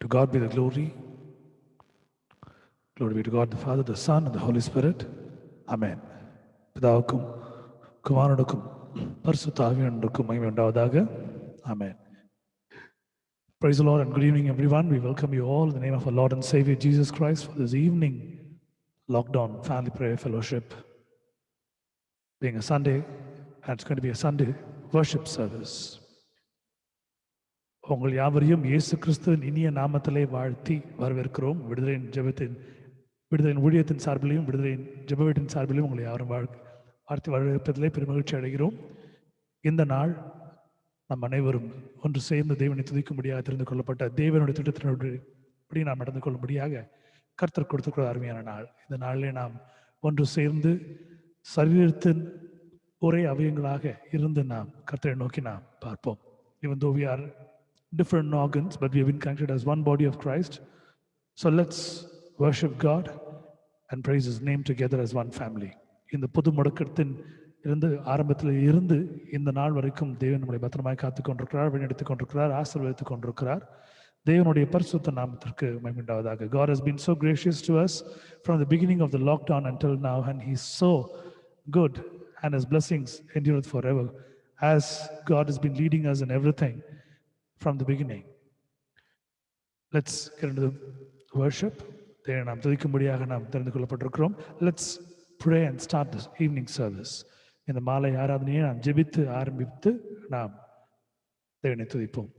To God be the glory. Glory be to God the Father, the Son, and the Holy Spirit. Amen. பிதாவுக்கும் குமாரனுக்கும் பரிசுத்த ஆவியானவருக்கும் மகிமை உண்டாவதாக. Amen. Praise the Lord and good evening, everyone. We welcome you all in the name of our Lord and Savior Jesus Christ for this evening lockdown family prayer fellowship. Being a Sunday, and it's going to be a Sunday worship service. உங்கள் யாவரையும் இயேசு கிறிஸ்துவின் இனிய நாமத்திலே வாழ்த்தி வரவேற்கிறோம். விடுதலையின் ஊழியத்தின் சார்பிலையும் விடுதலையின் ஜெப வீட்டின் சார்பிலையும் உங்களை யாரும் வாழ்த்தி வரவேற்பதிலே பெருமகிழ்ச்சி அடைகிறோம். இந்த நாள் நம் அனைவரும் ஒன்று சேர்ந்து தேவனை துதிக்கும்படியாக தெரிந்து கொள்ளப்பட்ட தேவனுடைய திட்டத்தினுடைய நாம் நடந்து கொள்ளும்படியாக கர்த்தர் கொடுத்துக்கிற அருமையான நாள். இந்த நாளிலே நாம் ஒன்று சேர்ந்து சரீரத்தின் ஒரே அவயங்களாக இருந்து நாம் கர்த்தரை நோக்கி நாம் பார்ப்போம். Even though we are different organs, but we have been connected as one body of Christ. So let's worship God and praise His name together as one family. இந்த புது முடக்கத்தின் இருந்து ஆரம்பத்தில் இருந்து இந்த நாள் வரைக்கும் தேவன் நம்மளை பத்திரமாய் காத்து கொண்டிருக்கிறார், வழிநடத்திக் கொண்டிருக்கிறார், ஆசீர்வதித்துக் கொண்டிருக்கிறார். தேவனுடைய பரிசுத்த நாமத்திற்கு மகிமை உண்டாவதாக. God has been so gracious to us from the beginning of the lockdown until now, and He's so good and His blessings endureth forever as God has been leading us in everything from the beginning. Let's get into the worship. தேவனை நாம் துதிக்கும்படியாக நாம் தெரிந்து கொள்ளப்பட்டிருக்கிறோம். Let's pray and start this evening service. இந்த மாலை ஆராதனையை நாம் ஜெபித்து ஆரம்பித்து நாம் தேவனை துதிப்போம்.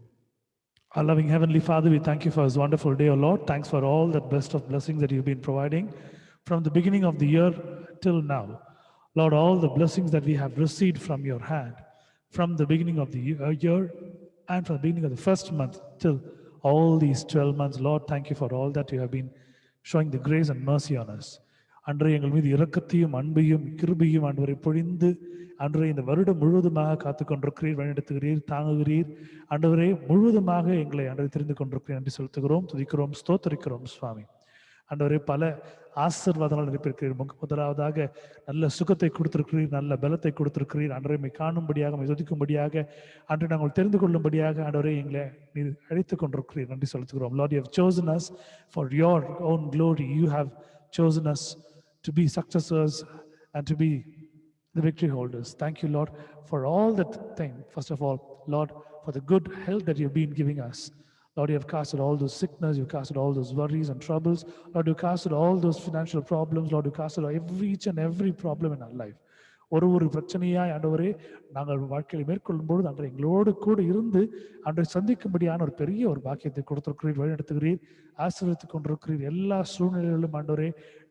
Our loving Heavenly Father, we thank you for this wonderful day, O Lord. Thanks for all that best of blessings that you've been providing from the beginning of the year till now. Lord, all the blessings that we have received from your hand from the beginning of the year and from the beginning of the first month till all these 12 months, Lord, thank you for all that you have been showing the grace and mercy on us. அன்றைய எங்கள் மீது இரக்கத்தையும் அன்பையும் கிருபையும் ஆண்டவரை பொழிந்து அன்றைய இந்த வருடம் முழுவதுமாக காத்து கொண்டிருக்கிறீர், வழிநடத்துகிறீர், தாங்குகிறீர். ஆண்டவரே முழுவதுமாக எங்களை அன்றைய தெரிந்து கொண்டிருக்கிறீர் என்று செலுத்துகிறோம், துதிக்கிறோம், ஸ்தோத்தரிக்கிறோம் சுவாமி. ஆண்டவரே பல ஆசீர்வாதங்கள் அனுப்பியிருக்கிறீர். முதலாவதாக நல்ல சுகத்தை கொடுத்திருக்கிறீர், நல்ல பலத்தை கொடுத்திருக்கிறீர். அன்றைய காணும்படியாக துதிக்கும்படியாக அன்றை நாங்கள் தெரிந்து கொள்ளும்படியாக ஆண்டவரே எங்களை நீர் அழைத்துக் கொண்டிருக்கிறீர். நன்றி செலுத்துகிறோம். Lord, you have chosen us for your own glory. You have chosen us to be successors and to be the victory holders. Thank you, Lord, for all that thing. First of all, Lord, for the good health that you've been giving us. Lord, you have casted all those sickness, you've casted all those worries and troubles. Lord, you casted all those financial problems. Lord, you casted each and every problem in our life. ஒரு பிரச்சனையாய் ஆண்டவரே நாங்கள் வாழ்க்கையை மேற்கொள்ளும் பொழுது அன்றை எங்களோடு கூட இருந்து அன்றை சந்திக்கும்படியான ஒரு பெரிய ஒரு பாக்கியத்தை கொடுத்திருக்கிறீர், வழிநடத்துகிறீர், ஆசீர்வதித்துக் கொண்டிருக்கிறீர். எல்லா சூழ்நிலைகளிலும் ஆண்டவரே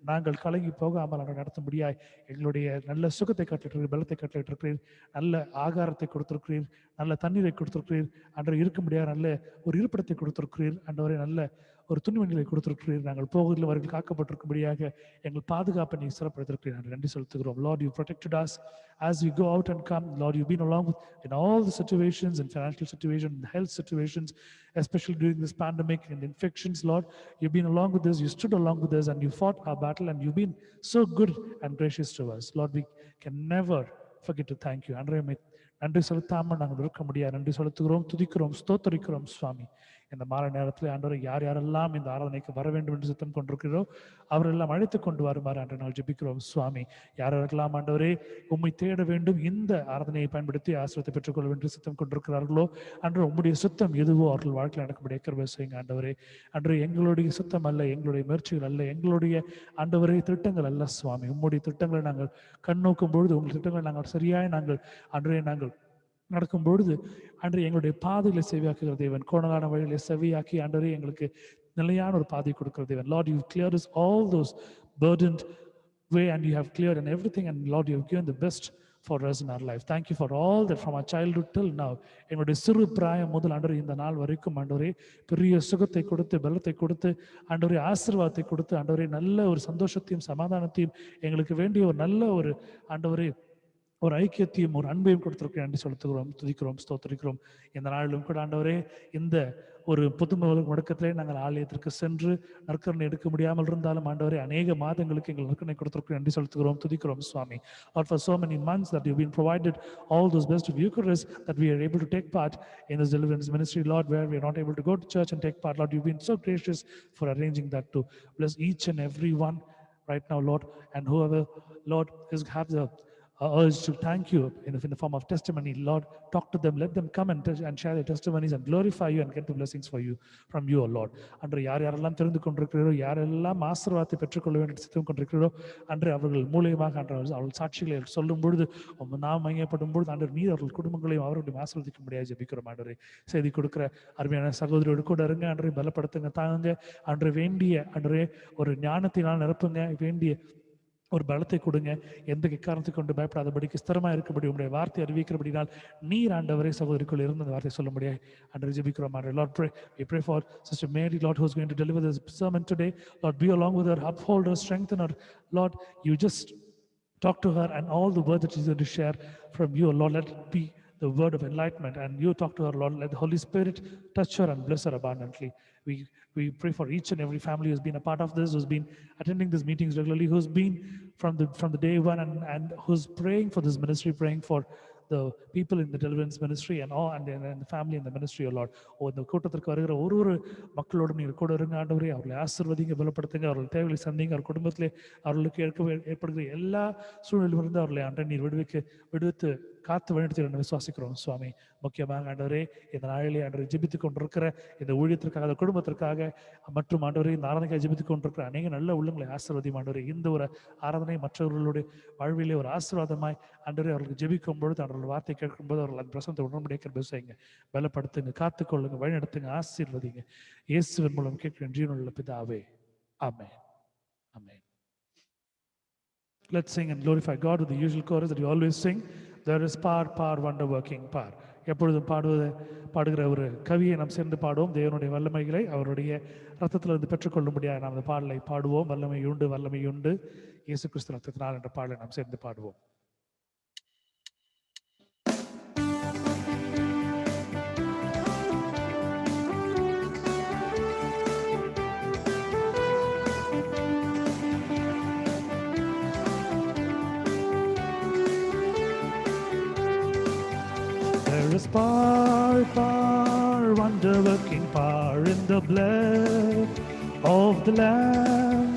நாங்கள் கலங்கி போகாமல் அன்றை நடத்தும்படியாய் எங்களுடைய நல்ல சுகத்தை கட்டிட்டிருக்கிறீர், பலத்தை கட்டிட்டிருக்கிறீர், நல்ல ஆகாரத்தை கொடுத்திருக்கிறீர், நல்ல தண்ணீரை கொடுத்திருக்கிறீர், அன்றை இருக்கும்படியாக நல்ல ஒரு இருப்பிடத்தை கொடுத்திருக்கிறீர், ஆண்டவரே நல்ல ஒரு துணிமணிகளை கொடுத்திருக்கிறீர். நாங்கள் போவதில் வரைக்கும் காக்கப்பட்டிருக்கும்படியாக எங்கள் பாதுகாப்பை நீ சிறப்படுத்திருக்கிறீர். நன்றி செலுத்துகிறோம். Lord, you protected us as we go out and come. Lord, you've been along with in all the situations, in financial situations, in health situations, especially during this pandemic and infections. Lord, you've been along with us, you stood along with us, and you fought our battle, and you've been so good and gracious to us. Lord, we can never forget to thank you. நன்றி செலுத்தாமல் நாங்கள் இருக்க முடியாது. நன்றி செலுத்துகிறோம், துதிக்கிறோம், ஸ்தோத்தரிக்கிறோம் சுவாமி. இந்த மாலை நேரத்தில் ஆண்டவரை யார் யாரெல்லாம் இந்த ஆராதனைக்கு வர வேண்டும் என்று சித்தம் கொண்டிருக்கிறோ அவரெல்லாம் அழைத்து கொண்டு வருமாறு அன்று நாள் ஜெபிக்கிறோம் சுவாமி. யாரெல்லாம் ஆண்டவரே உம்மை தேட வேண்டும், இந்த ஆராதனையை பயன்படுத்தி ஆசீர்வாதத்தை பெற்றுக்கொள்ள வேண்டும் சித்தம் கொண்டிருக்கிறார்களோ அன்று உம்முடைய சித்தம் எதுவோ அவர்கள் வாழ்க்கையில் நடக்கக்கூடிய கிருபை செய்யுங்க ஆண்டவரே. அன்று எங்களுடைய சித்தம் அல்ல, எங்களுடைய முயற்சிகள் அல்ல, எங்களுடைய ஆண்டவரே திட்டங்கள் அல்ல சுவாமி. உம்முடைய திட்டங்களை நாங்கள் கண்ணோக்கும் பொழுது உங்கள் திட்டங்களை நாங்கள் சரியாய் நாங்கள் நடக்கும் பொழுது அன்று எங்களுடைய பாதைகளை செவியாக்குகிற தேவன், கோணலான வழிகளை செவியாக்கி ஆண்டவரே எங்களுக்கு நிலையான ஒரு பாதை கொடுக்கிற தேவன். Lord, you cleared us all those burdened way and you have cleared and everything, and Lord, you have given the best for us in our life. Thank you for all that from our childhood till now. எங்களுடைய சிறு பிராயம் முதல் ஆண்டவரே இந்த நாள் வரைக்கும் ஆண்டவரே பெரிய சுகத்தை கொடுத்து பலத்தை கொடுத்து ஆண்டவரே ஆசீர்வாதத்தை கொடுத்து ஆண்டவரே நல்ல ஒரு சந்தோஷத்தையும் சமாதானத்தையும் எங்களுக்கு வேண்டிய ஒரு நல்ல ஒரு ஆண்டவரே ஒரு ஐக்கியத்தையும் ஒரு அன்பையும் கொடுத்திருக்கிறேன் என்று செலுத்துகிறோம், துதிக்கிறோம், ஸ்தோத்திரிக்கிறோம். இந்த நாளிலும் கூட ஆண்டவரே இந்த ஒரு பொது முடக்கத்திலே நாங்கள் ஆலயத்திற்கு சென்று நற்கரணை எடுக்க முடியாமல் இருந்தாலும் ஆண்டவரே அநேக மாதங்களுக்கு எங்கள் நற்கரணை கொடுத்திருக்க நன்றி செலுத்துகிறோம், துதிக்கிறோம் சுவாமி. Lord, for so many months that you've been provided all those best of Eucharist that we are able to take part in this deliverance ministry, Lord, where we are not able to go to church and take part. Lord, you've been so gracious for arranging that to bless each and every one right now, Lord, and whoever, Lord, is have the urge to thank you in the form of testimony, Lord, talk to them, let them come and share their testimonies and glorify you and get the blessings for you from you, O Lord. அன்று யார் யாரெல்லாம் தெரிந்து கொண்டிருக்கிறீரோ, யாரெல்லாம் ஆசீர்வாதத்தை பெற்றுக்கொள்ள வேண்டும் சித்தம் கொண்டிருக்கிறீரோ, அன்று அவர்கள் மூலியமாக அன்று அவர்கள் சாட்சிகளை சொல்லும் பொழுது நாம் மையப்படும் பொழுது அன்று நீர் அவர்கள் குடும்பங்களையும் அவர்களுடைய ஆசீர்வதிக்க முடியாது ஜெபிக்கிறோம். ஆண்டவரே, செய்தி கொடுக்கிற அருமையான சகோதரியோடு கூட இருங்க, அன்றை பலப்படுத்துங்க, தாங்க, அன்று வேண்டிய அன்றே ஒரு ஞானத்தினால் நிரப்புங்க, வேண்டிய ஒரு பலத்தை கொடுங்க, எந்த காரணத்தை கொண்டு பயப்படாதபடிக்கு ஸ்திரமாக இருக்கபடி உங்களுடைய வார்த்தை அறிவிக்கிறபடினால் நீர் ஆண்டவரே சகோதரிக்குள் இருந்து அந்த வார்த்தை சொல்ல முடியாது அன்று ஜெபிக்கிறோம். Lord, we pray for Sister Mary, Lord, who is going to deliver this sermon today. Lord, be along with her, uphold her, strengthen her. Lord, you just talk to her and all the word that she's going to share from you, Lord, let it be the word of enlightenment, and you talk to her, Lord, let the Holy Spirit touch her and bless her abundantly. We pray for each and every family who's been a part of this, who's been attending these meetings regularly, who's been from the day one and who's praying for this ministry, praying for the people in the deliverance ministry and all, and the family in the ministry, O Lord. இந்த கூட்டத்திற்கு வருகிற ஒரு மக்களோடு நீங்கள் கூட இருங்க ஆண்டவரே, அவர்களை ஆசீர்வதிங்க, பலப்படுத்துங்க, அவர்கள் தேவைகளை சந்திங்க, அவர் குடும்பத்திலே அவர்களுக்கு ஏற்படுகிற எல்லா சூழ்நிலையிலிருந்து அவர்களை ஆண்டை நீர் விடுவித்து காத்து வழிநடத்தி விசுவாசிக்கிறோம் சுவாமி. முக்கியமாக ஆண்டவரே, இந்த நாளிலே ஆண்டவரை ஜெபித்துக் கொண்டிருக்கிற இந்த ஊழியத்திற்காக, அந்த குடும்பத்திற்காக மற்றும் ஆண்டவரே இந்த ஆராதனைக்காக ஜெபித்துக் கொண்டிருக்கிற அநேக நல்ல உள்ளங்களை ஆசீர்வதியும் ஆண்டவரே. இந்த ஒரு ஆராதனை மற்றவர்களுடைய வாழ்விலே ஒரு ஆசீர்வாதமாய் ஆண்டவரே அவர்களுக்கு ஜெபிக்கும் பொழுது, அவர்கள் வார்த்தை கேட்கும் போது அவர்கள் அந்த பிரசனத்தை உடன்படியாக செய்யுங்க, பலப்படுத்துங்க, காத்துக்கொள்ளுங்க, வழிநடத்துங்க, ஆசீர்வதிங்க. இயேசுவின் மூலம் கேட்கிற ஜீவனுள்ள பிதாவே, ஆமென். Amen. Let's sing and glorify God with the usual chorus that you always sing. There is power, wonder working power. எப்பொழுதும் பாடுகிற ஒரு கவியை நாம் சேர்ந்து பாடுவோம். தேவனுடைய வல்லமைகளை அவருடைய ரத்தத்திலிருந்து பெற்றுக்கொள்ளும்படியாக நாம் அந்த பாடலை பாடுவோம். வல்லமை உண்டு இயேசு கிறிஸ்து ரத்தத்தினால் என்ற பாடலை நாம் சேர்ந்து பாடுவோம். There is power, wonder-working power in the blood of the Lamb.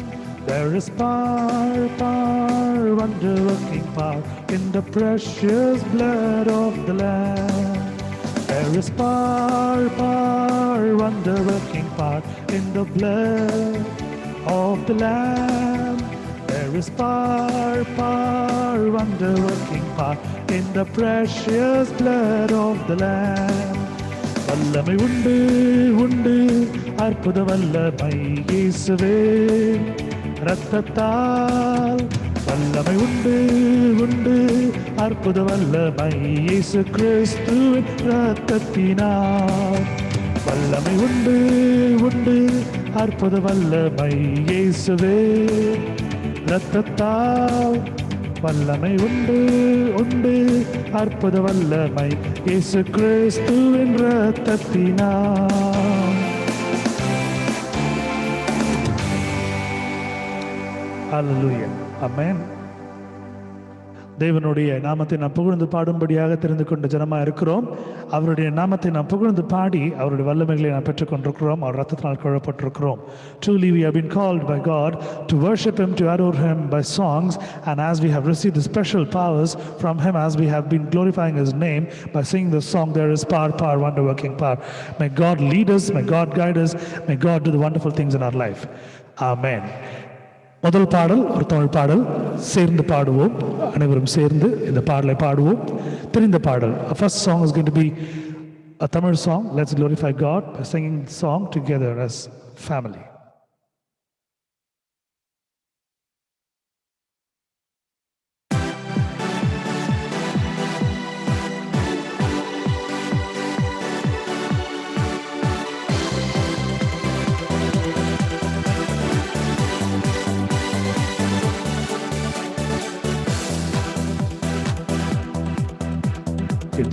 There is power, wonder-working power in the precious blood of the Lamb. There is power, wonder-working power in the blood of the Lamb. There is power, wonder-working power in the precious blood of the Lamb. வல்லமை உண்டு அற்புத வல்லமை இயேசுவே இரத்தத்தால். வல்லமை உண்டு அற்புத வல்லமை இயேசு கிறிஸ்துவின் இரத்தத்தினால். வல்லமை உண்டு அற்புத வல்லமை இயேசுவே இரத்தத்தால். வல்லமை உண்டு அற்புத வல்லமை இயேசு கிறிஸ்துவின் இரத்தத்தினால். Hallelujah. Amen. தேவனுடைய நாமத்தை நாம் புகழ்ந்து பாடும்படியாக தெரிந்து கொண்ட ஜனமாக இருக்கிறோம். அவருடைய நாமத்தை நாம் புகழ்ந்து பாடி அவருடைய வல்லமைகளை நாம் பெற்றுக்கொண்டிருக்கிறோம். அவர் ரத்தத்தினால் கொள்ளப்பட்டிருக்கிறோம். Truly we have been called by God to worship Him, to adore Him by songs, and as we have received the special powers from Him, as we have been glorifying His name by singing the song, there is power, wonder-working power. May God lead us, may God guide us, may God do the wonderful things in our life. Amen. முதல் பாடல் ஒரு தமிழ் பாடல், சேர்ந்து பாடுவோம். அனைவரும் சேர்ந்து இந்த பாடலை பாடுவோம். தெரிந்த பாடல். First song is going to be a Tamil song. Let's glorify God by singing the song together as family.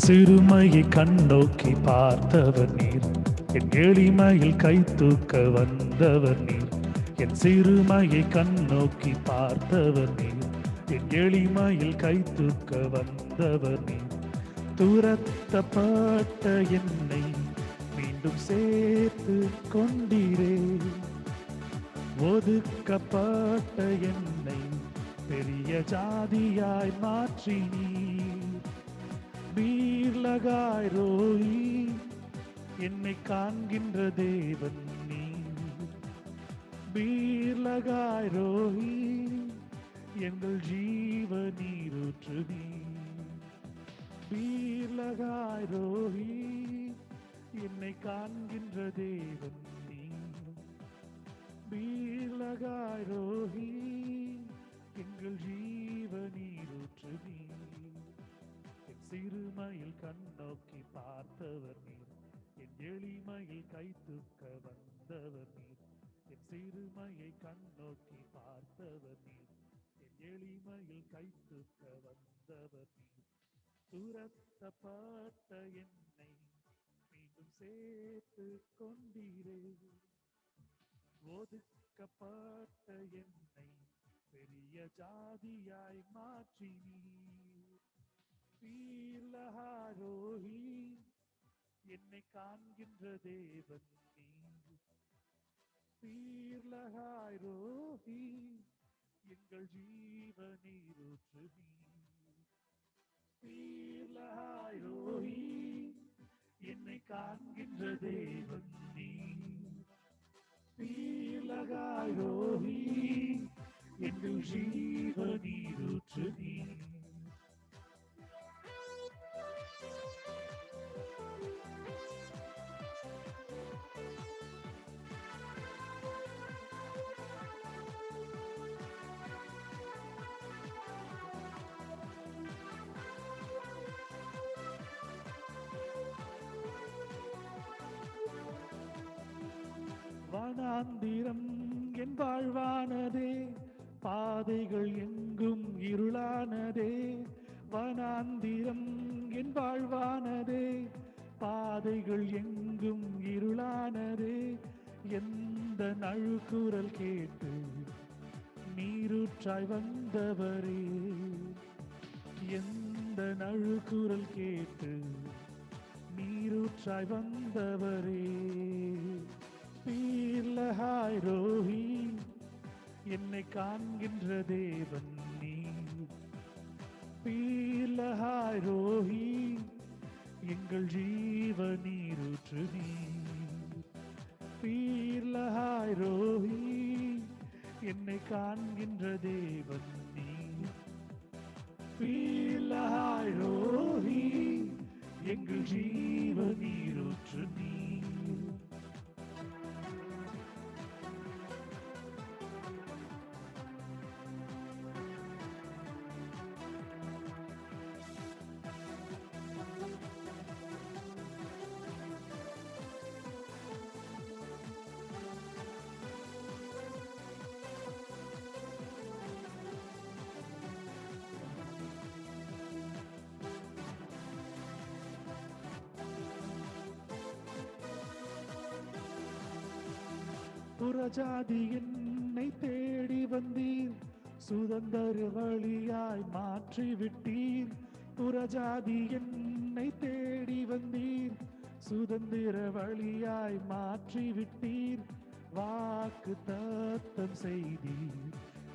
சிறுமையை கண்ணோக்கி பார்த்தவர் நீர், என் எளிமையில் கை தூக்க வந்தவர் நீர். என் சிறுமையை கண்ணோக்கி பார்த்தவர் நீர். என் எளிமையில் கை தூக்க வந்தவர் நீர். துரத்தப்பட்ட என்னை மீண்டும் சேர்த்து கொண்டீரே. ஒதுக்கப்பட்ட என்னை பெரிய ஜாதியாய் மாற்றினீர். பீர்லகாய் ரோஹி, என்னை காண்கின்ற தேவன் நீர். பீர்லகாய் ரோஹி, எங்கள் ஜீவ நீரூற்று நீர். பீர்லகாய் ரோஹி, என்னை காண்கின்ற தேவன் நீர். பீர்லகாய் ரோஹி, எங்கள் ஜீவ நீரூற்று நீர். என் சிறுமையில் கண்ணோக்கி பார்த்தவர் நீர். என் எளிமையில் கை தூக்க வந்தவர் நீர். என் சிறுமையை கண்ணோக்கி பார்த்தவர் நீர். என் எளிமையில் கை தூக்க வந்தவர் நீர். துரத்தப்பட்ட என்னை மீண்டும் சேர்த்து கொண்டீரே. ஒதுக்கப்பட்ட என்னை பெரிய ஜாதியாய் மாற்றினீர். பீர்லகாய் ரோஹி, என்னை காண்கின்ற தேவன் நீர். பீர்லகாய் ரோஹி, எங்கள் ஜீவ நீரூற்று நீர். பீர்லகாய் ரோஹி, என்னை காண்கின்ற தேவன் நீர். பீர்லகாய் ரோஹி, எங்கள் ஜீவ நீரூற்று நீர். வனாந்திரம் என் வாழ்வானதே, பாதைகள் எங்கும் இருளானதே. வனாந்திரம் என் வாழ்வானதே, பாதைகள் எங்கும் இருளானதே. எந்த நழுக்குரல் கேட்டு நீரூற்றாய் வந்தவரே. எந்த நழுக்குரல் கேட்டு நீரூற்றாய் வந்தவரே. பீர்லகாய் ரோஹி, என்னை காண்கின்ற தேவன் நீர். பீர்லகாய் ரோஹி, எங்கள் ஜீவ நீரூற்று நீர். பீர்லகாய் ரோஹி, என்னை காண்கின்ற தேவன் நீர். பீர்லகாய் ரோஹி, எங்கள் ஜீவ நீரூற்று நீர். புறஜாதி என்னை தேடி வந்தீர். சுதந்திர வழியாய் மாற்றிவிட்டீர். புறஜாதி என்னை தேடி வந்தீர். சுதந்திர வழியாய் மாற்றிவிட்டீர். வாக்கு தத்தம் செய்தீர்.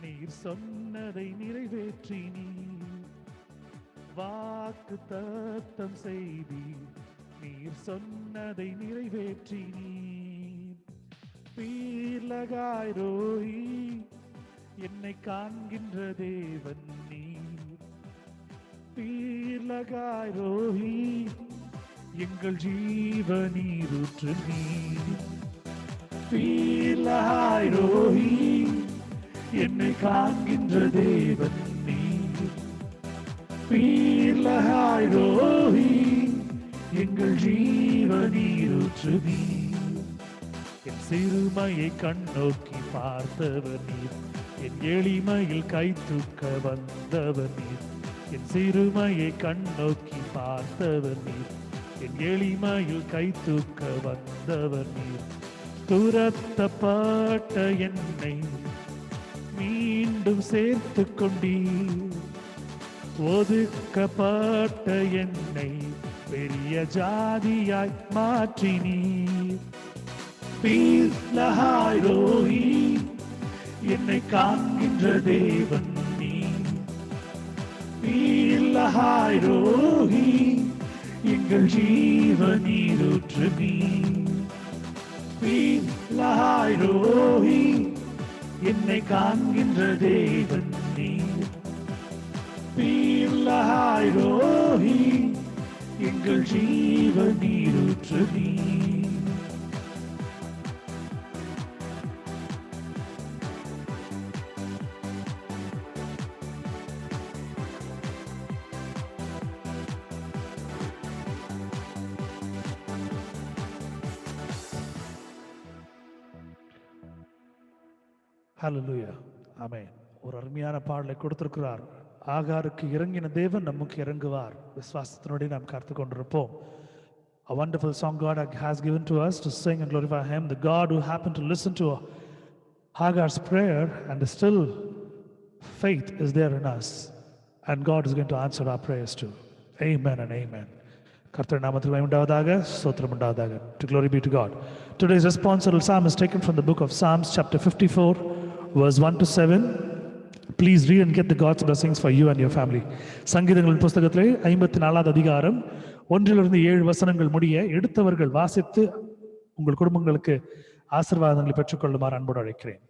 நீர் சொன்னதை நிறைவேற்றினீர். வாக்கு தத்தம் செய்தீர். நீர் சொன்னதை நிறைவேற்றினீர். பீர்லகாய் ரோஹி, என்னை காண்கின்ற தேவன் நீர். பீர்லகாய் ரோஹி, எங்கள் ஜீவ நீரூற்று நீர். பீர்லகாய் ரோஹி, என்னை காண்கின்ற தேவன் நீர். பீர்லகாய் ரோஹி, எங்கள் ஜீவ நீரூற்று நீர். என் சிறுமையை கண்ணோக்கி பார்த்தவர் நீர். என் எளிமையில் கை தூக்க வந்தவர் நீர். என் சிறுமையை கண்ணோக்கி பார்த்தவர் நீர். என் எளிமையில் கை தூக்க வந்தவர் நீர். துரத்தப்பட்ட என்னை மீண்டும் சேர்த்து கொண்டீர். ஒதுக்கப்பட்ட என்னை பெரிய ஜாதியாய் மாற்றினீர். பீர் லஹாய் ரோஹி, என்னை காண்கின்ற தேவன் நீர். பீர் லஹாய் ரோஹி, எங்கள் ஜீவ நீரூற்று நீர். பீர் லஹாய் ரோஹி, என்னை காண்கின்ற தேவன் நீர். பீர் லஹாய் ரோஹி, எங்கள் ஜீவ நீரூற்று நீர். ஹல்லேலூயா, ஆமென். ஒரு அருமையான பாடலை கொடுத்திருக்கிறார். ஆகாருக்கு இறங்கின தேவன் நமக்கு இறங்குவார். விசுவாசத்தினுடைய நாம் காத்து கொண்டிருப்போம். A wonderful song God has given to us to sing and glorify Him. The God who happened to listen to Hagar's prayer, and still faith is there in us, and God is going to answer our prayers too. Amen and amen. கர்த்தர் நாமத்தில் மகிமை உண்டாவதாக, ஸ்தோத்திரம் உண்டாவதாக. To glory be to God. Today's responsorial psalm is taken from the book of Psalms, chapter 54, verse 1 to 7. Please read and get the God's blessings for you and your family. சங்கீதங்களின் புஸ்தகத்திலே 54வது அதிகாரம் 1-7 வசனங்கள் முடிய எடுத்தவர்கள் வாசித்து உங்கள் குடும்பங்களுக்கு ஆசீர்வாதங்களை பெற்றுக்கொள்ளுமாறு அன்போடு அழைக்கிறேன்.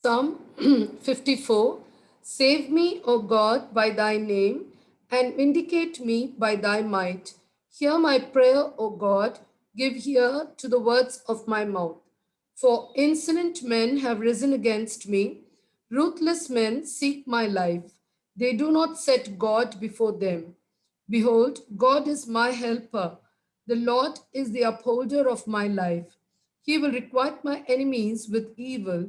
Psalm 54. Save me, O God, by thy name, and vindicate me by thy might. Hear my prayer, O God, give ear to the words of my mouth. For insolent men have risen against me, ruthless men seek my life. They do not set God before them. Behold, God is my helper. The Lord is the upholder of my life. He will requite my enemies with evil.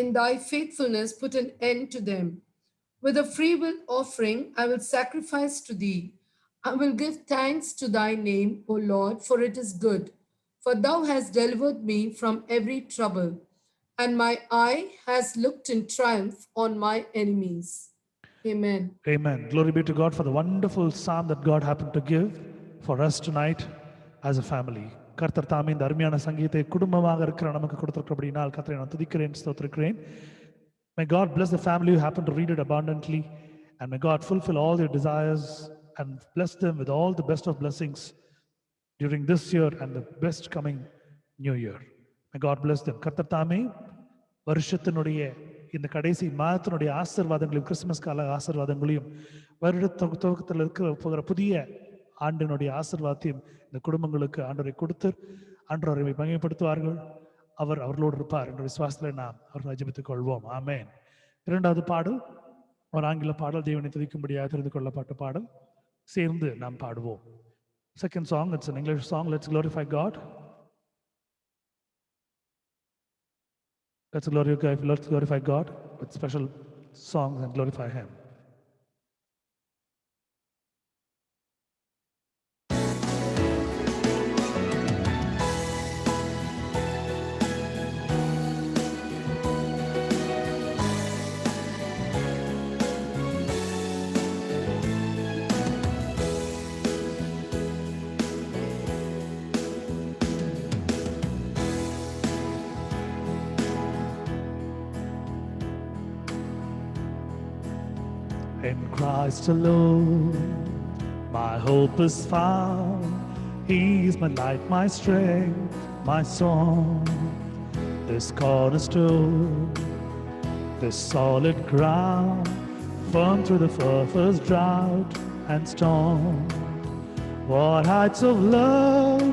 In thy faithfulness put an end to them. With a freewill offering I will sacrifice to thee. I will give thanks to thy name, O Lord, for it is good. For thou hast delivered me from every trouble, and my eye has looked in triumph on my enemies. Amen. Amen. Glory be to God for the wonderful psalm that God happened to give for us tonight as a family. கர்த்தர் தாமே இந்த அருமையான சங்கீதத்தை குடும்பமாக இருக்கிற நமக்கு கொடுத்திருக்கிறபடினால் கர்த்தரை நான் துதிக்கிறேன், ஸ்தோத்திரிக்கிறேன். May God bless the family who happen to read it abundantly, and may God fulfill all their desires and bless them with all the best of blessings during this year and the best coming new year. May God bless them. கர்த்தர் தாமே வருஷத்தினுடைய இந்த கடைசி மாதத்தினுடைய ஆசீர்வாதங்களையும், Christmas கால ஆசீர்வாதங்களையும், வருட துவக்கத்தில் போகிற புதிய ஆண்டினுடைய ஆசீர்வாதத்தையும் இந்த குடும்பங்களுக்கு ஆண்டவரை கொடுத்து ஆண்டவரை மகிமைப்படுத்துவார்கள். அவர் அவர்களோடு இருப்பார் என்ற விசுவாசத்தில் நாம் அவர்களை ஜெபித்துக் கொள்வோம். ஆமென். இரண்டாவது பாடல் ஒரு ஆங்கில பாடல், தேவனை துதிக்கும்படியாக தெரிந்து கொள்ளப்பட்ட பாடல். சேர்ந்து நாம் பாடுவோம். Second song, it's an English song. Let's glorify God. Let's glorify God with special songs and glorify Him. In Christ alone, my hope is found. He is my light, my strength, my song. This cornerstone, this solid ground, firm through the first drought and storm. What heights of love,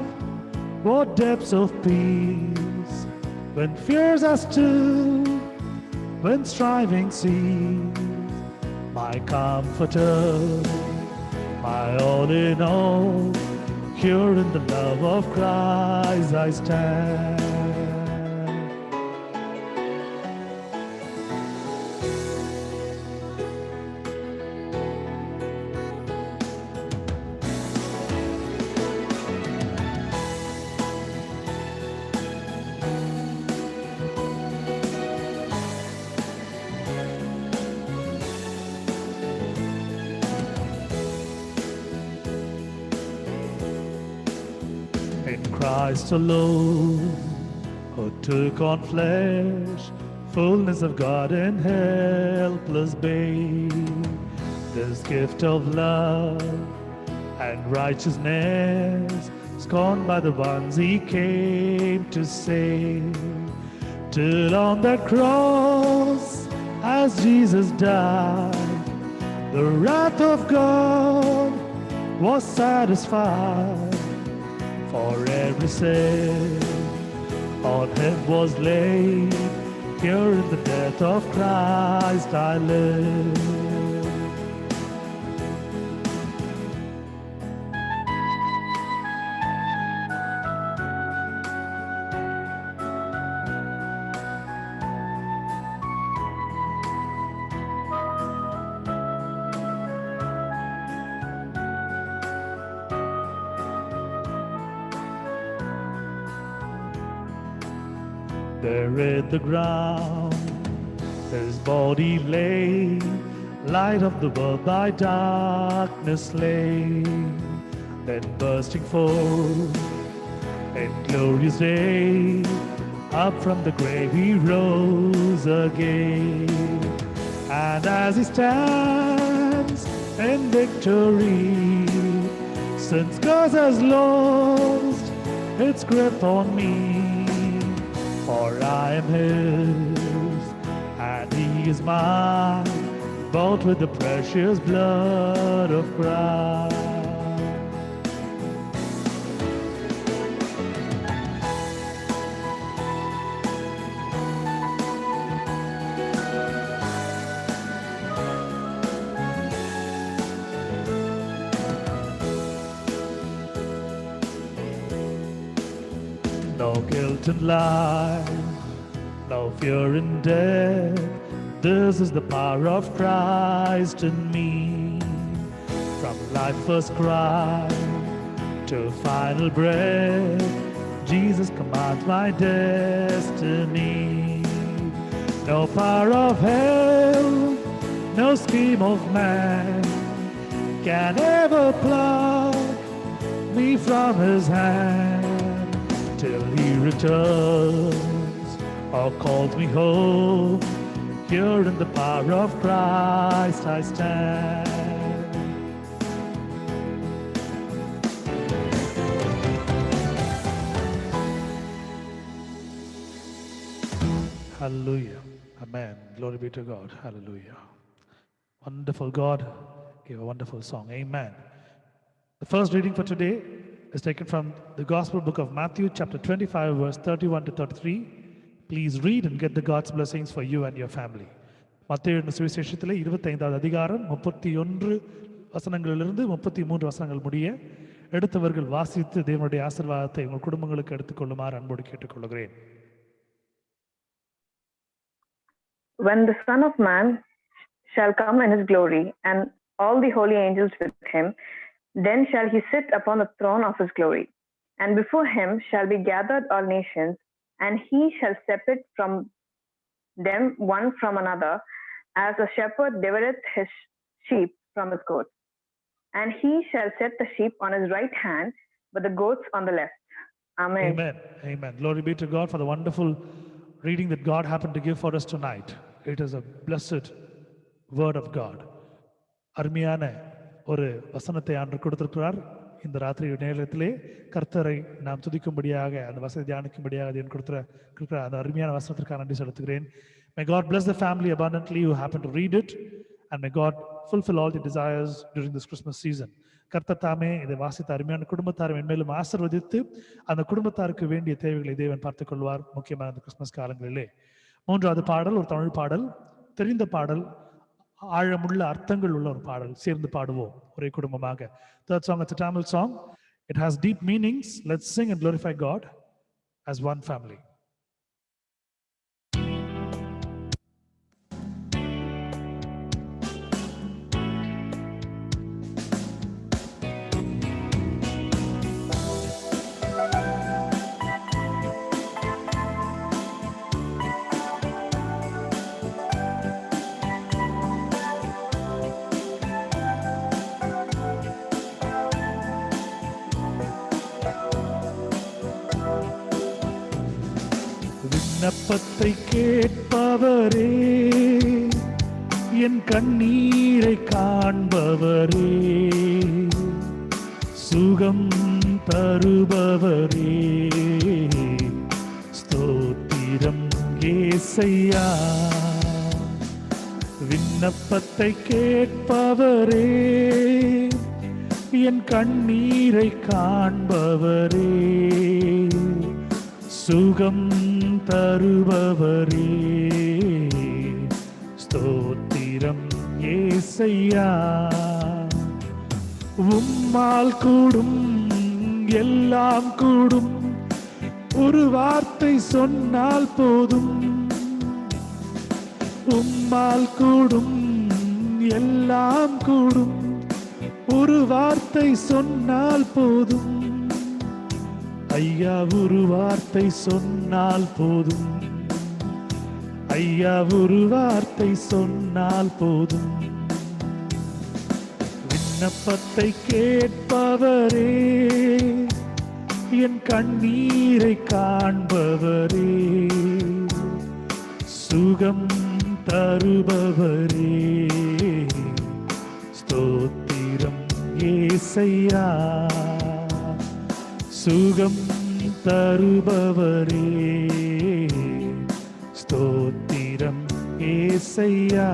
what depths of peace, when fears are still, when striving cease. My comforter, my all in all, here in the love of Christ I stand. Christ alone, who took on flesh, fullness of God and helpless babe. This gift of love and righteousness, scorned by the ones he came to save. Till on that cross, as Jesus died, the wrath of God was satisfied. For every sin on him was laid, here in the death of Christ I live. There in the ground, his body lay, light of the world by darkness slain. Then bursting forth in glorious day, up from the grave he rose again. And as he stands in victory, since God has lost its grip on me, for I am his, and he is mine, bought with the precious blood of Christ. No guilt in life, no fear in death. This is the power of Christ in me. From life's first cry to final breath, Jesus commands my destiny. No power of hell, no scheme of man can ever pluck me from his hand. Till he returns or calls me home, here in the power of Christ I stand. Hallelujah. Amen. Glory be to God. Hallelujah. Wonderful God gave a wonderful song. Amen. The first reading for today is taken from the Gospel book of Matthew, chapter 25, verse 31 to 33. Please read and get the God's blessings for you and your family. மத்தேயு சுவிசேஷத்திலே 25வது அதிகாரம் 31 வசனங்களிலிருந்து 33 வசனங்கள் முடிய எடுத்தவர்கள் வாசித்து தேவனுடைய ஆசீர்வாதத்தை உங்கள் குடும்பங்களுக்கு எடுத்துக்கொள்ளுமாறு அன்போடு கேட்டுக்கொள்கிறேன். When the Son of Man shall come in his glory, and all the holy angels with him, then shall he sit upon the throne of his glory. And before him shall be gathered all nations, and he shall separate from them one from another, as a shepherd divideth his sheep from his goats. And he shall set the sheep on his right hand, but the goats on the left. Amen. Amen. Amen. Glory be to God for the wonderful reading that God happened to give for us tonight. It is a blessed word of God. அருமையான ஒரு வசனத்தை ஆண்டு கொடுத்திருக்கிறார். இந்த ராத்திரி நேரத்திலே கர்த்தரை நாம் துதிக்கும்படியாக அந்த வசதி தியானிக்கும்படியாக அது கொடுக்கிற அந்த அருமையான வசனத்திற்காக நன்றி செலுத்துகிறேன். May God bless the family abundantly who happen to read it, and may God fulfill all the desires during this Christmas season. கர்த்தர் தாமே இதை வாசித்த அருமையான குடும்பத்தாரை மென்மேலும் ஆசீர்வதித்து அந்த குடும்பத்தாருக்கு வேண்டிய தேவைகளை தேவன் பார்த்துக் கொள்வார், முக்கியமாக இந்த கிறிஸ்துமஸ் காலங்களிலே. மூன்றாவது பாடல் ஒரு தமிழ் பாடல், தெரிந்த பாடல், ஆழமுள்ள அர்த்தங்கள் உள்ள ஒரு பாடல், சேர்ந்து பாடுவோம் ஒரே குடும்பமாக. Third song, it's a Tamil song. It has deep meanings. Let's sing and glorify God as one family. விண்ணப்பத்தை கேட்பவரே, என் கண்ணீரை காண்பவரே, சுகம் தருபவரே, ஸ்தோத்திரம் ஏசையா. விண்ணப்பத்தை கேட்பவரே, என் கண்ணீரை காண்பவரே, சுகம் தருபவரே, ஸ்தோத்திரம் ஏசையா. உம்மால் கூடும் எல்லாம் கூடும், ஒரு வார்த்தை சொன்னால் போதும். உம்மால் கூடும் எல்லாம் கூடும், ஒரு வார்த்தை சொன்னால் போதும். ஐயா ஒரு வார்த்தை சொன்னால் போதும், ஐயா ஒரு வார்த்தை சொன்னால் போதும். விண்ணப்பத்தை கேட்பவரே, என் கண்ணீரை காண்பவரே, சுகம் தருபவரே, ஸ்தோத்திரம் ஏசையா. சுகம் தருபவரே, ஸ்தோத்திரம் ஏசையா.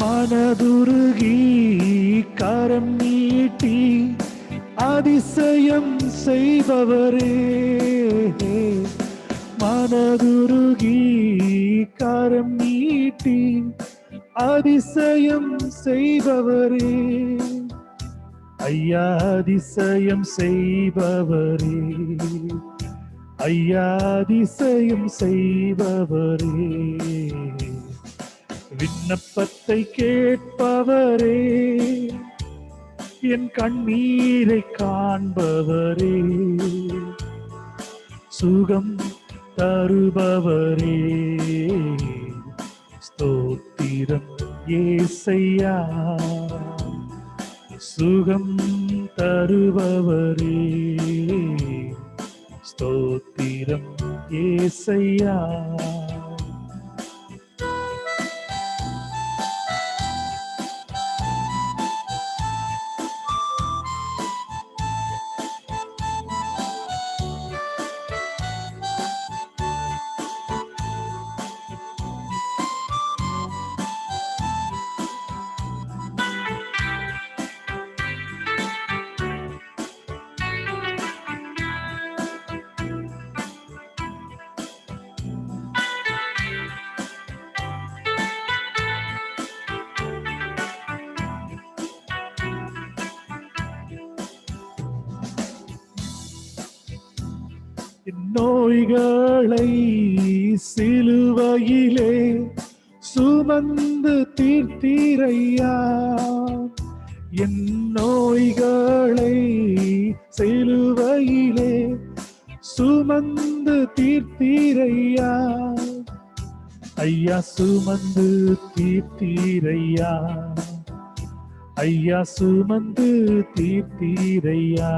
மனதுருகி கரம் நீட்டி அதிசயம் செய்பவரே, மனதுருகி கரம் நீட்டி அதிசயம் செய்பவரே, ஐயா அதிசயம் செய்பவரே, ஐயா அதிசயம் செய்பவரே. விண்ணப்பத்தை கேட்பவரே, என் கண்ணீரை காண்பவரே, சுகம் தருபவரே, ஸ்தோத்திரம் ஏசையா. சுகம் தருபவரே, ஸ்தோத்திரம் ஏசையா. நோய்களை சிலுவையிலே சுமந்து தீர்த்தீரையா, என் நோய்களை சிலுவையிலே சுமந்து தீர்த்தீரையா, ஐயா சுமந்து தீர்த்தீரையா, ஐயா சுமந்து தீர்த்தீரையா.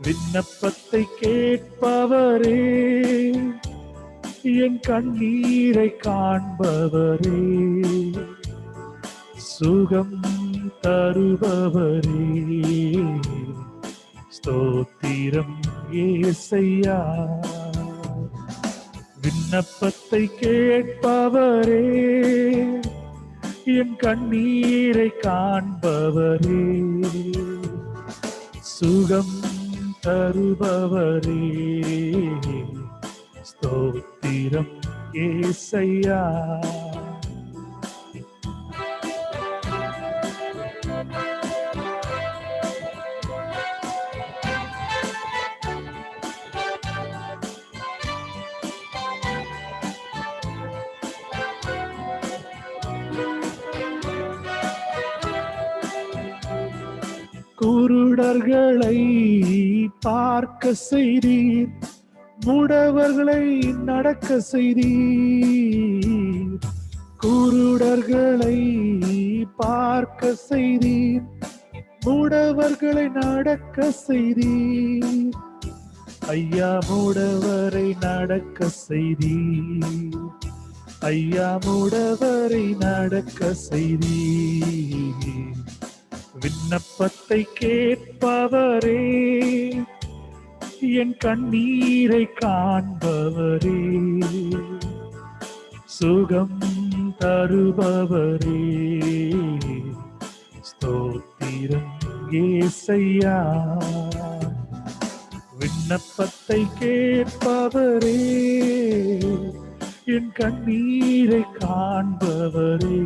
விண்ணப்பத்தை கேட்பவரே, என் கண்ணீரை காண்பவரே, சுகம் தருபவரே, ஸ்தோத்திரம் ஏசையா. விண்ணப்பத்தை கேட்பவரே, என் கண்ணீரை காண்பவரே, சுகம் தருபவரே, ஸ்தோத்திரம் ஏசையா. குருடர்களை பார்க்க செய்தீர், முடவர்களை நடக்க செய்தீர். குருடர்களை பார்க்க செய்தீர், முடவர்களை நடக்க செய்தீர். ஐயா முடவரை நடக்க செய்தீர், ஐயா முடவரை நடக்க செய்தீர். விண்ணப்பத்தை கேட்பவரே, என் கண்ணீரை காண்பவரே, சுகம் தருபவரே, ஸ்தோத்திரம் ஏசையா. விண்ணப்பத்தை கேட்பவரே, என் கண்ணீரை காண்பவரே,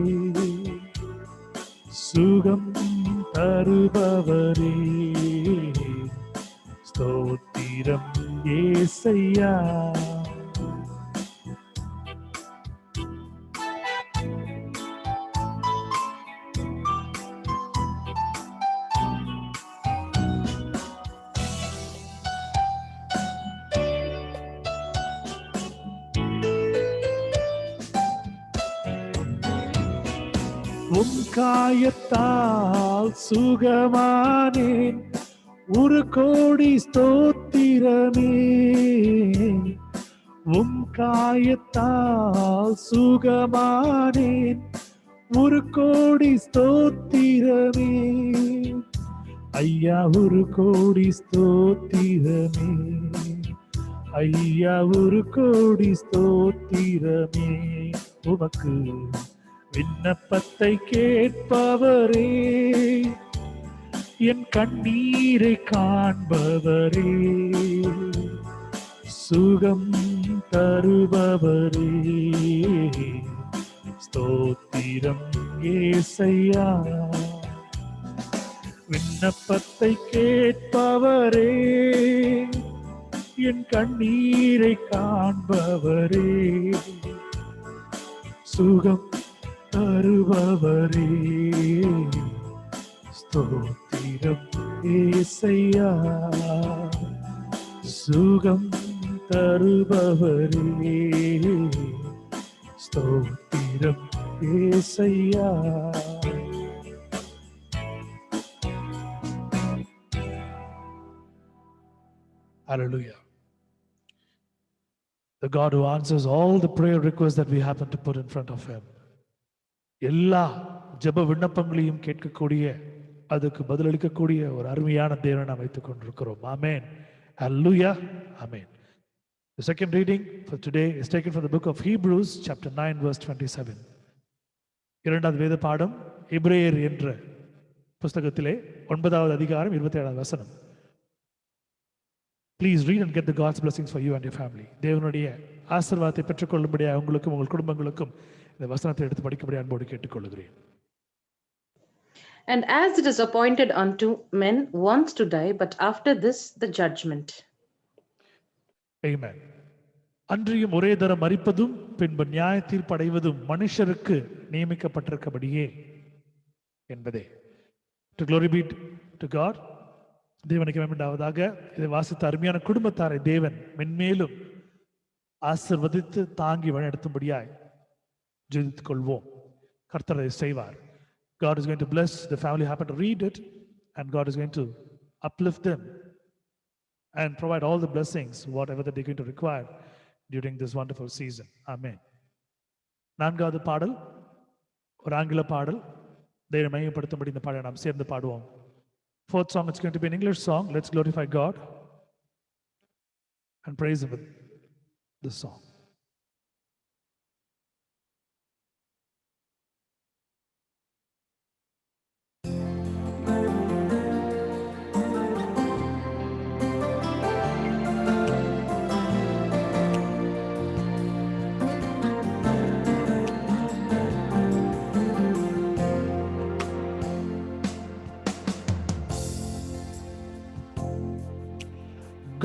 சுகம் தருபவரே, ஸ்தோத்திரம் ஏசையா. உம் காயத்தால் சுகமானேன், ஒரு கோடி ஸ்தோத்திரமே. உம் காயத்தால் சுகமானேன், ஒரு கோடி ஸ்தோத்திரமே. ஐயா ஒரு கோடி ஸ்தோத்திரமே, ஐயா ஒரு கோடி ஸ்தோத்திரமே. உமக்கு விண்ணப்பத்தை கேட்பவரே, என் கண்ணீரை காண்பவரே, சுகம் தருபவரே, ஸ்தோத்திரம் ஏசையா. விண்ணப்பத்தை கேட்பவரே, என் கண்ணீரை காண்பவரே, சுகம் தருபவரே, ஸ்தோத்திரம் ஏசையா. சுகம் தருபவரே, ஸ்தோத்திரம் ஏசையா. Hallelujah. The God who answers all the prayer requests that we happen to put in front of Him. எல்லா ஜெப விண்ணப்பங்களையும் கேட்கக்கூடிய, அதுக்கு பதிலளிக்கக்கூடிய ஒரு அருமையான தேவனை நாம் வைத்துக் கொண்டிருக்கிறோம். ஆமென். Hallelujah. Amen. The second reading for today is taken from the book of Hebrews, chapter 9, verse 27. இரண்டாவது வேத பாடம் எபிரேயர் என்ற புஸ்தகத்திலே 9வது அதிகாரம் 27வது வசனம். Please read and get the God's blessings for you and your family. தேவனுடைய ஆசீர்வாதத்தை பெற்றுக்கொள்ளும்படியாக உங்களுக்கும் உங்கள் குடும்பங்களுக்கும் இந்த வசனத்தை எடுத்து படிக்கும்படி அன்போடு கேட்டுக்கொள்கிறேன். And as it is appointed unto men once to die, but after this the judgment. Amen. அன்றியும் ஒரே தரம் மரிப்பதும் பின்பு நியாய தீர்ப்படைவதும் மனுஷருக்கு நியமிக்கப்பட்டிருக்கபடியே என்பதே. To glory be to God. தேவனுக்கு மேம்படாவதாக. இதை வாசித்த அருமையான குடும்பத்தாரை தேவன் மென்மேலும் ஆசீர்வதித்து தாங்கி வழிநடத்தும்படியாய் ஜெபித்துக் கொள்வோம். கர்த்தர் அதை செய்வார். God is going to bless the family. Happen to read it, and God is going to uplift them and provide all the blessings, whatever that they're going to require during this wonderful season. Amen. நான்காவது பாடல் ஒரு ஆங்கில பாடல். தேவனை மையப்படுத்தும்படி இந்த பாடலை நாம் சேர்ந்து பாடுவோம். Fourth song, it's going to be an English song. Let's glorify God and praise Him with this song.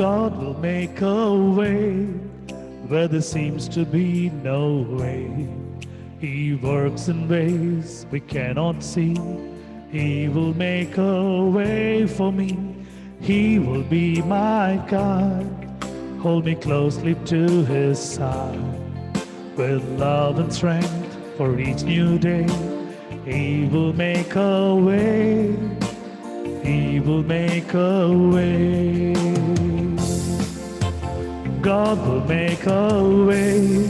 God will make a way where there seems to be no way. He works in ways we cannot see. He will make a way way for me. He will be my God. Hold me closely to his side. With love and strength for each new day, he will make a way. He will make a way. God will make a way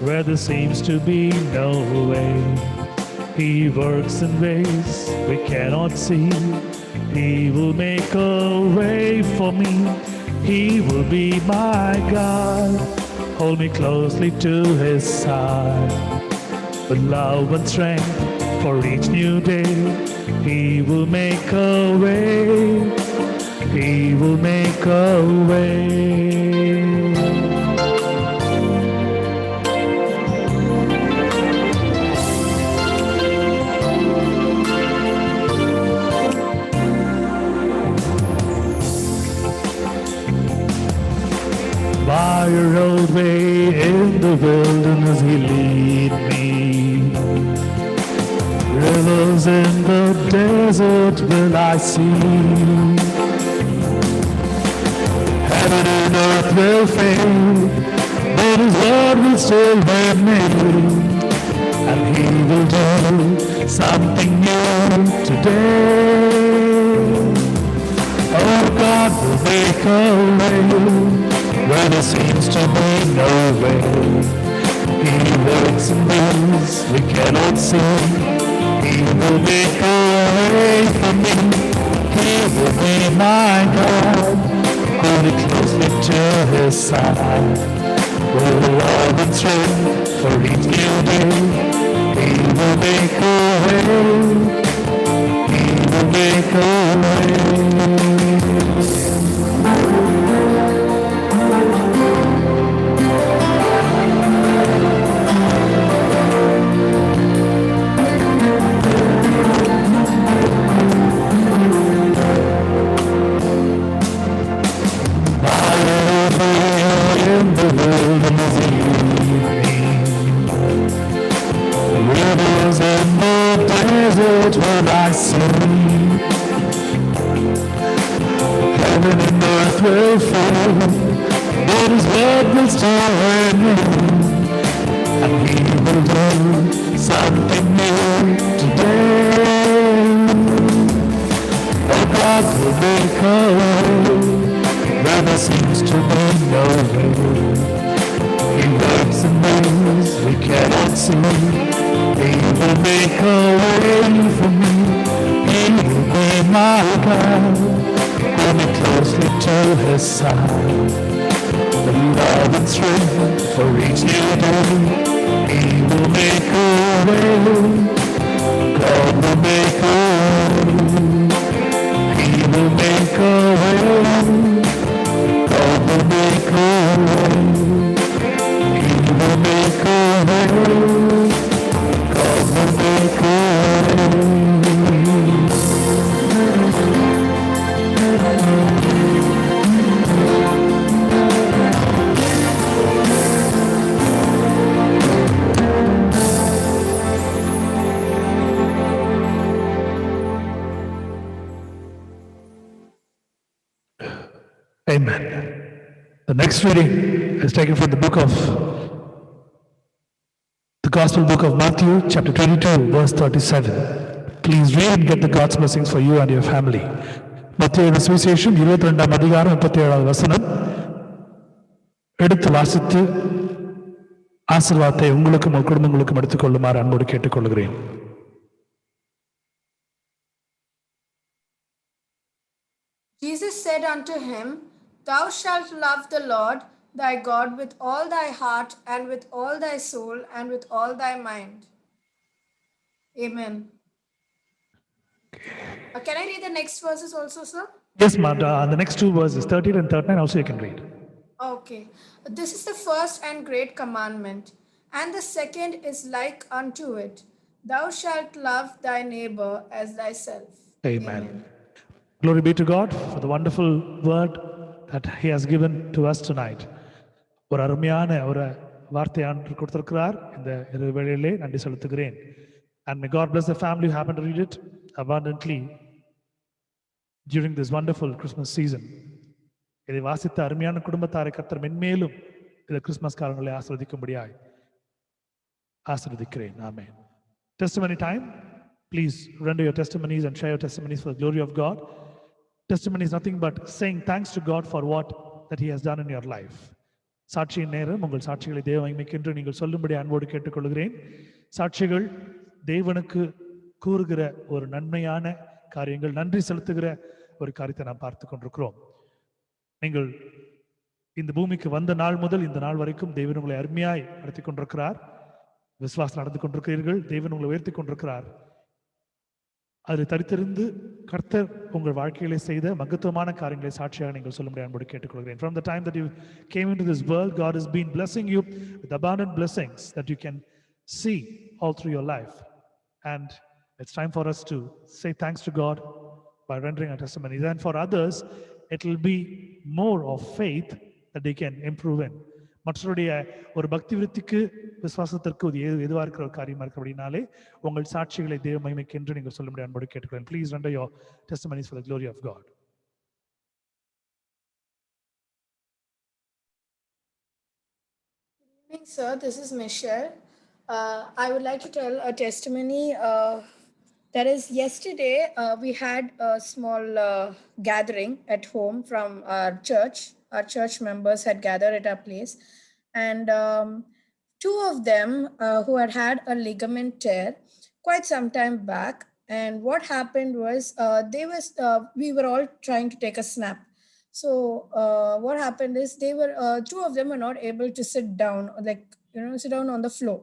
where there seems to be no way. He works in ways we cannot see. He will make a way for me. He will be my God. Hold me closely to his side. With love and strength for each new day, he will make a way. He will make a way. By a roadway in the wilderness he lead me. Rivers in the desert will I see. Heaven and earth will fade, but his word will still remain. And he will do something new today. Oh, God will make a way where there seems to be no way. He works in ways we cannot see. He will make a way for me. He will be my God. Hold it closely to his side. With love and strength for each new day, he will make a way. He will make a way. In the wilderness rivers in the desert will I see. Heaven and earth will fail, but his word will still remain. And he will do something new today. Oh, God will make a way where there seems to be no way. He works in ways we cannot see. He will make a way for me. He will be my God. Hold me closely to his side. The love and strength for each new day. He will make a way. God will make a way. He will make a way. God will make a way. He will make a way. God will make a way. Amen. The next reading is taken from the Gospel book of Matthew, chapter 22, verse 37. Please read and get the God's blessings for you and your family. மத்தேயு சுவிசேஷம் 22ஆம் அதிகாரம் 37ஆவது வசனம். எடுத்து வாசித்து ஆசீர்வாதத்தை உங்களுக்கும் உங்கள் குடும்பங்களுக்கும் எடுத்துக்கொள்ளுமாறு அன்போடு கேட்டுக்கொள்கிறேன். Jesus said unto him, Thou shalt love the Lord thy God with all thy heart and with all thy soul and with all thy mind. Amen. Can I read the next verses also, sir? Yes, ma'am. The next two verses, 13 and 39, also you can read. Okay. This is the first and great commandment, and the second is like unto it. Thou shalt love thy neighbor as thyself. Amen. Glory be to God for the wonderful word that he has given to us tonight. ஒரு அருமையான ஒரு வார்த்தை ஆண்டு கொடுத்திருக்கிறார். இந்த இரவு வேளையிலே நன்றி செலுத்துகிறேன். And may God bless the family who happened to read it abundantly. during this wonderful Christmas season. இதை வாசித்த அருமையான குடும்பத்தாரை கர்த்தர் மென்மேலும் இந்த கிறிஸ்துமஸ் காலங்களை ஆசீர்வதிக்கும்படியாய் ஆசீர்வதிக்கிறேன். ஆமென். Testimony time. Please render your testimonies and share your testimonies for the glory of God. Testimony is nothing but saying thanks to God for what that He has done in your life. சாட்சியின் நேரம். உங்கள் சாட்சிகளை தேவ மகிமைக்கென்று நீங்கள் சொல்லும்படி அன்போடு கேட்டுக்கொள்கிறேன். சாட்சிகள் தேவனுக்கு கூறுகிற ஒரு நன்மையான காரியங்கள், நன்றி செலுத்துகிற ஒரு காரியத்தை நாம் பார்த்து கொண்டிருக்கிறோம். நீங்கள் இந்த பூமிக்கு வந்த நாள் முதல் இந்த நாள் வரைக்கும் தேவன் உங்களை அருமையாய் நடத்தி கொண்டிருக்கிறார். விசுவாசம் நடந்து கொண்டிருக்கிறீர்கள். தேவன் உங்களை உயர்த்தி கொண்டிருக்கிறார். அதில் தரித்திருந்து கர்த்தர் உங்கள் வாழ்க்கையிலே செய்த மகத்துவமான காரியங்களை சாட்சியாக நீங்கள் சொல்லும்படி அன்போடு கேட்டுக்கொள்கிறேன். From the time that you came into this world, God has been blessing you with abundant blessings that you can see all through your life. And it's time for us to say thanks to God by rendering our testimonies. And for others, it will be more of faith that they can improve in. மற்றவருடைய ஒரு பக்தி விருத்திக்கு விசுவாசத்திற்கு எதுவாக இருக்கிற ஒரு காரியமா இருக்கிறபடினாலே உங்கள் சாட்சிகளை தேவ மகிமைக்கு என்று நீங்கள் சொல்லும்படி அன்போடு கேட்டுக்கிறேன். Please render your testimonies for the glory of God. Good evening, sir. This is Michelle. I would like to tell a testimony. That is, yesterday we had a small gathering at home from our church. Our church members had gathered at our place, and two of them who had a ligament tear quite some time back. And what happened was we were all trying to take a snap. So what happened is two of them were not able to sit down, sit down on the floor.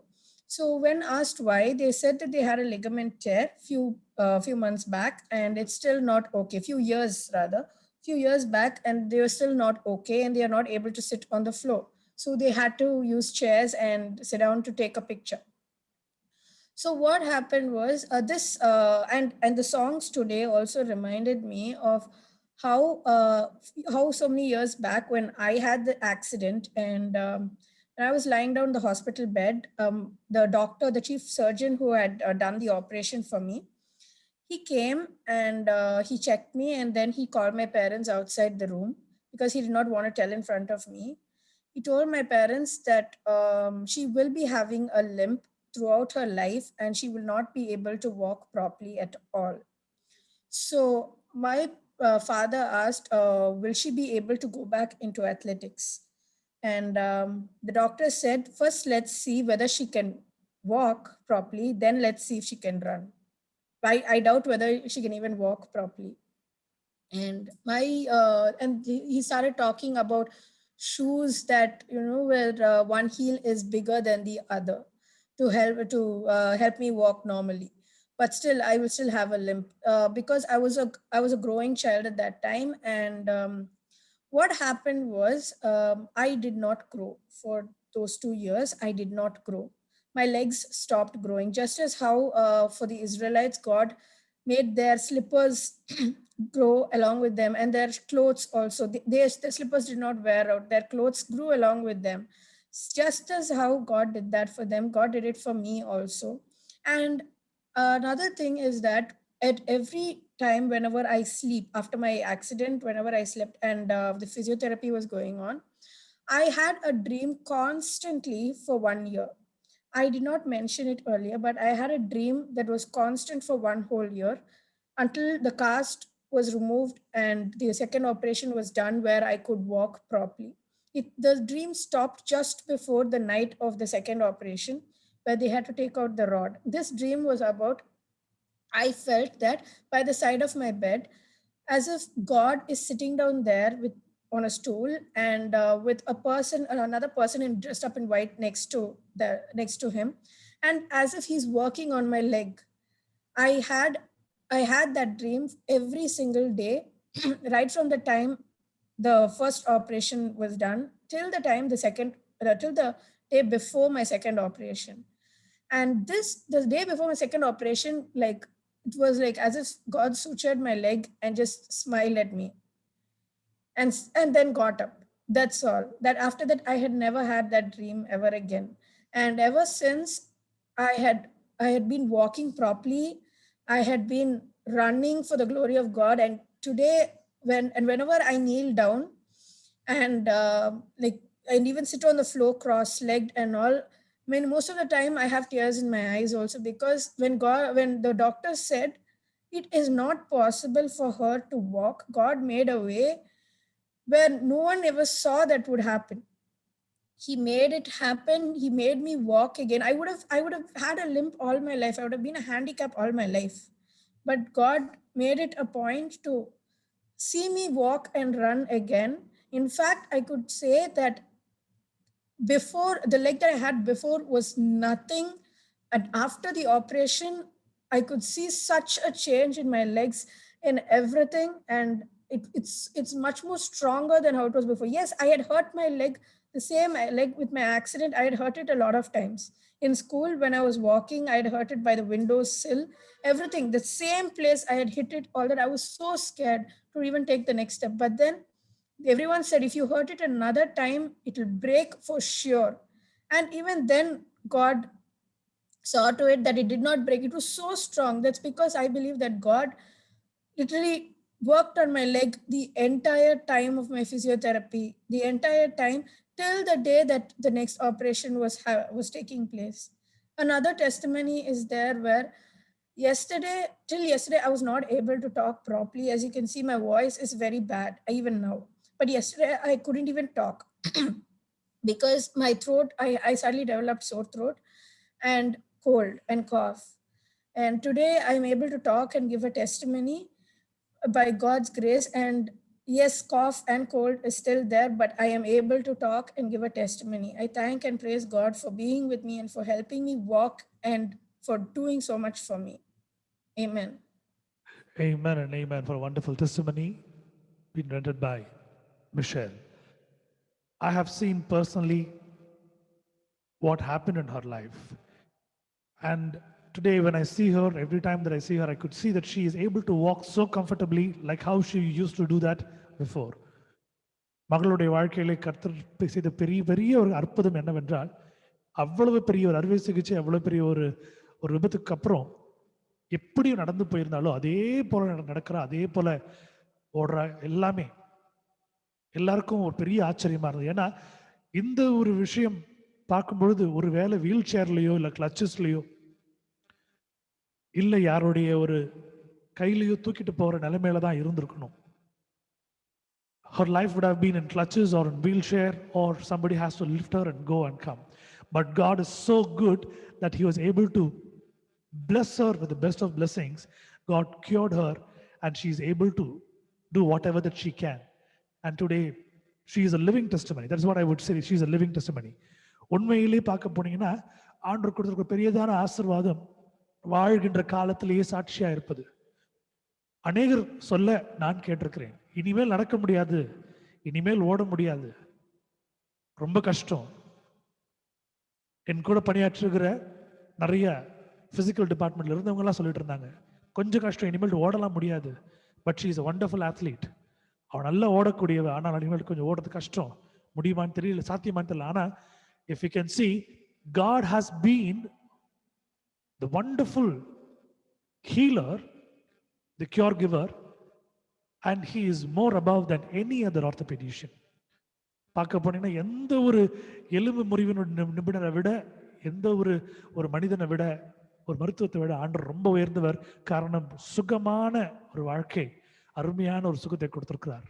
So when asked why, they said that they had a ligament tear few months back, and it's still not okay. Few years back, and they were still not okay, and they are not able to sit on the floor. So they had to use chairs and sit down to take a picture. So what happened was and the songs today also reminded me of how so many years back when I had the accident, and when I was lying down the hospital bed, the doctor, the chief surgeon who had done the operation for me, he came and he checked me, and then he called my parents outside the room because he did not want to tell in front of me. He told my parents that she will be having a limp throughout her life and she will not be able to walk properly at all. So my father asked, will she be able to go back into athletics? And the doctor said, first, let's see whether she can walk properly. Then let's see if she can run. I doubt whether she can even walk properly. And he started talking about shoes that, where one heel is bigger than the other to help me walk normally. But still, I will still have a limp because I was a growing child at that time. And what happened was I did not grow for those 2 years. I did not grow. My legs stopped growing, just as how for the Israelites, God made their slippers grow along with them, and their clothes also. Their slippers did not wear out. Their clothes grew along with them. Just as how God did that for them, God did it for me also. And another thing is that at every time, whenever I sleep, after my accident, whenever I slept and the physiotherapy was going on, I had a dream constantly for 1 year. I did not mention it earlier, but I had a dream that was constant for 1 whole year until the cast was removed and the second operation was done where I could walk properly. The dream stopped just before the night of the second operation where they had to take out the rod. This dream was about, I felt that by the side of my bed, as if God is sitting down there on a stool and with another person dressed up in white next to him, and as if he's working on my leg. I had that dream every single day, right from the time the first operation was done till the day before my second operation. And the day before my second operation, it was like as if God sutured my leg and just smiled at me and then got up. That's all. That after that, I had never had that dream ever again. And ever since, I had been walking properly. I had been running for the glory of God and today, whenever I kneel down and and even sit on the floor cross-legged and all, I mean, most of the time I have tears in my eyes also, because when the doctor said it is not possible for her to walk, God made a way where no one ever saw that would happen. He made it happen. He made me walk again. I would have had a limp all my life. I would have been a handicap all my life. But God made it a point to see me walk and run again. In fact, I could say that before, the leg that I had before was nothing, and after the operation I could see such a change in my legs, in everything, and it's much more stronger than how it was before. Yes, I had hurt my leg, the same leg with my accident. I had hurt it a lot of times in school. When I was walking, I had hurt it by the window sill, everything, the same place I had hit it, all that. I was so scared to even take the next step. But then everyone said, if you hurt it another time, it will break for sure. And even then, God saw to it that it did not break. It was so strong. That's because I believe that God literally worked on my leg the entire time of my physiotherapy, the entire time till the day that the next operation was taking place. Another testimony is there where till yesterday, I was not able to talk properly. As you can see, my voice is very bad, even now. But yesterday, I couldn't even talk because my throat, I suddenly developed sore throat and cold and cough. And today, I'm able to talk and give a testimony by God's grace. And yes, cough and cold is still there, but I am able to talk and give a testimony. I thank and praise God for being with me and for helping me walk and for doing so much for me. Amen. Amen and amen for a wonderful testimony being rendered by Michelle. I have seen personally what happened in her life. And today, when I see her, every time that I see her, I could see that she is able to walk so comfortably, like how she used to do that before. மகளுடைய வாழ்க்கையிலே கர்த்தர் செய்த பெரிய பெரிய ஒரு அற்புதம் என்னவென்றால், அவ்வளவு பெரிய ஒரு அறுவை சிகிச்சை, அவ்வளவு பெரிய ஒரு விபத்துக்கு அப்புறம் எப்படி நடந்து போயிருந்தாலோ அதே போல நடக்கிறா, அதே போல ஓடுறா. எல்லாமே எல்லாருக்கும் ஒரு பெரிய ஆச்சரியமா இருந்தது. ஏன்னா இந்த ஒரு விஷயம் பார்க்கும் பொழுது ஒரு வேளை வீல் சேர்லயோ இல்லை கிளச்சஸ்லயோ இல்லை யாருடைய ஒரு கையிலையோ தூக்கிட்டு போற நிலைமையில தான் இருந்திருக்கணும். Her life would have been in clutches or in wheelchair, or somebody has to lift her and go and come. But God is so good that He was able to bless her with the best of blessings. God cured her and she is able to do whatever that she can. And today she is a living testimony. That's what I would say. She is a living testimony. உண்மையிலே பார்க்க போனீங்கன்னா ஆண்டவர் கொடுத்திருக்கிற பெரியதான ஆசீர்வாதம் வாழ்கின்ற காலத்திலேயே சாட்சியா இருப்பது. அநேகர் சொல்ல நான் கேட்டிருக்கிறேன், இனிமேல் நடக்க முடியாது, இனிமேல் ஓட முடியாது, ரொம்ப கஷ்டம். என் கூட பணியாற்றுகிற நிறைய பிசிக்கல் டிபார்ட்மெண்ட்ல இருந்தவங்க எல்லாம் சொல்லிட்டு இருந்தாங்க, கொஞ்சம் கஷ்டம், இனிமேல் ஓடலாம் முடியாது. But she is a wonderful athlete. அவன் நல்லா ஓடக்கூடியவ, ஆனால் இனிமேல் கொஞ்சம் ஓடுறது கஷ்டம், முடியுமான்னு தெரியல, சாத்தியமான்னு தெரியல. ஆனா if you can see, God has been the wonderful healer, the cure giver, and He is more above than any other orthopedician. பார்க்க போனீங்கன்னா எந்த ஒரு எலும்பு முறிவினுடைய நிபுணரை விட, எந்த ஒரு மனிதனை விட, ஒரு மருத்துவத்தை விட ஆண்டவர் ரொம்ப உயர்ந்தவர். காரணம், சுகமான ஒரு வாழ்க்கை, அருமையான ஒரு சுகத்தை கொடுத்திருக்கிறார்.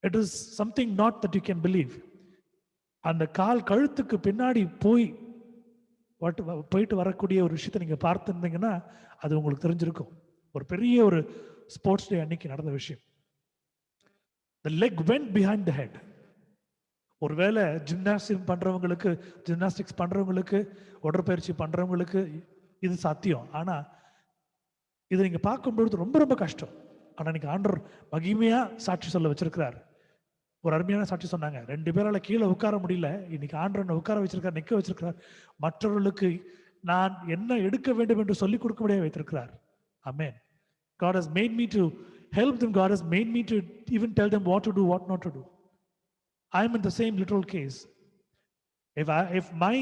It is something not that you can believe. அந்த கால் கழுத்துக்கு பின்னாடி போயிட்டு வரக்கூடிய ஒரு விஷயத்தை நீங்க பார்த்துருந்தீங்கன்னா அது உங்களுக்கு தெரிஞ்சிருக்கும். ஒரு பெரிய ஒரு ஸ்போர்ட்ஸ் டே அன்னைக்கு நடந்த விஷயம். The leg went behind the head. ஒருவேளை ஜிம்னாஸ்டிக்ஸ் பண்றவங்களுக்கு உடற்பயிற்சி பண்றவங்களுக்கு இது சாத்தியம். ஆனா இதை நீங்க பார்க்கும்பொழுது ரொம்ப ரொம்ப கஷ்டம். ஆனா இன்னைக்கு ஆண்டவர் மகிமையா சாட்சி சொல்ல வச்சிருக்கிறார். ஒரு அருமையான சாட்சி சொன்னாங்க, 2 பேரால கீழே உட்கார முடியல, இன்னைக்கு ஆண்டவர் உட்கார வச்சிருக்கார், நிக்க வச்சிருக்கிறார். மற்றவர்களுக்கு நான் என்ன எடுக்க வேண்டும் என்று சொல்லிக் கொடுக்க முடியாது வைத்திருக்கிறார். Amen. God has made me to help them. God has made me to even tell them what to do, what not to do. I am in the same literal case. If my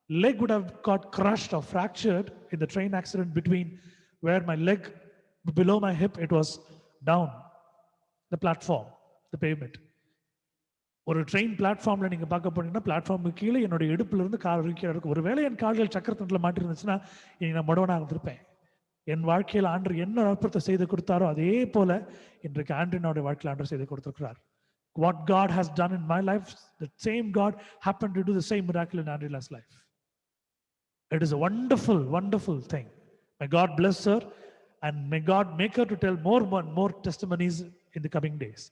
leg would have got crushed or fractured in the train accident, between where my leg below my hip, it was down the platform, the pavement. ஒரு train பிளாட்ஃபார்ம்ல நீங்க பார்க்க போனீங்கன்னா பிளாட்ஃபார்முக்கு கீழே என்னுடைய இடுப்புல இருந்து கால் கீழே இருக்கும். ஒருவேளை என் கால்கள் சக்கரத்தண்டில் மாட்டிருந்துச்சுன்னா இன்னைக்கு நான் மடவனாக இருந்திருப்பேன். என் வாழ்க்கையில் ஆண்டவர் என்ன அற்புதத்தை செய்து கொடுத்தாரோ அதே போல இன்றைக்கு ஆண்டவனுடைய வாழ்க்கையில் ஆண்டவர் செய்து கொடுத்திருக்கிறார். What God has done in my life, the same God happened to do the same miracle in Andrela's life. It is a wonderful, wonderful thing. May God bless her and may God make her to tell more testimonies in the coming days.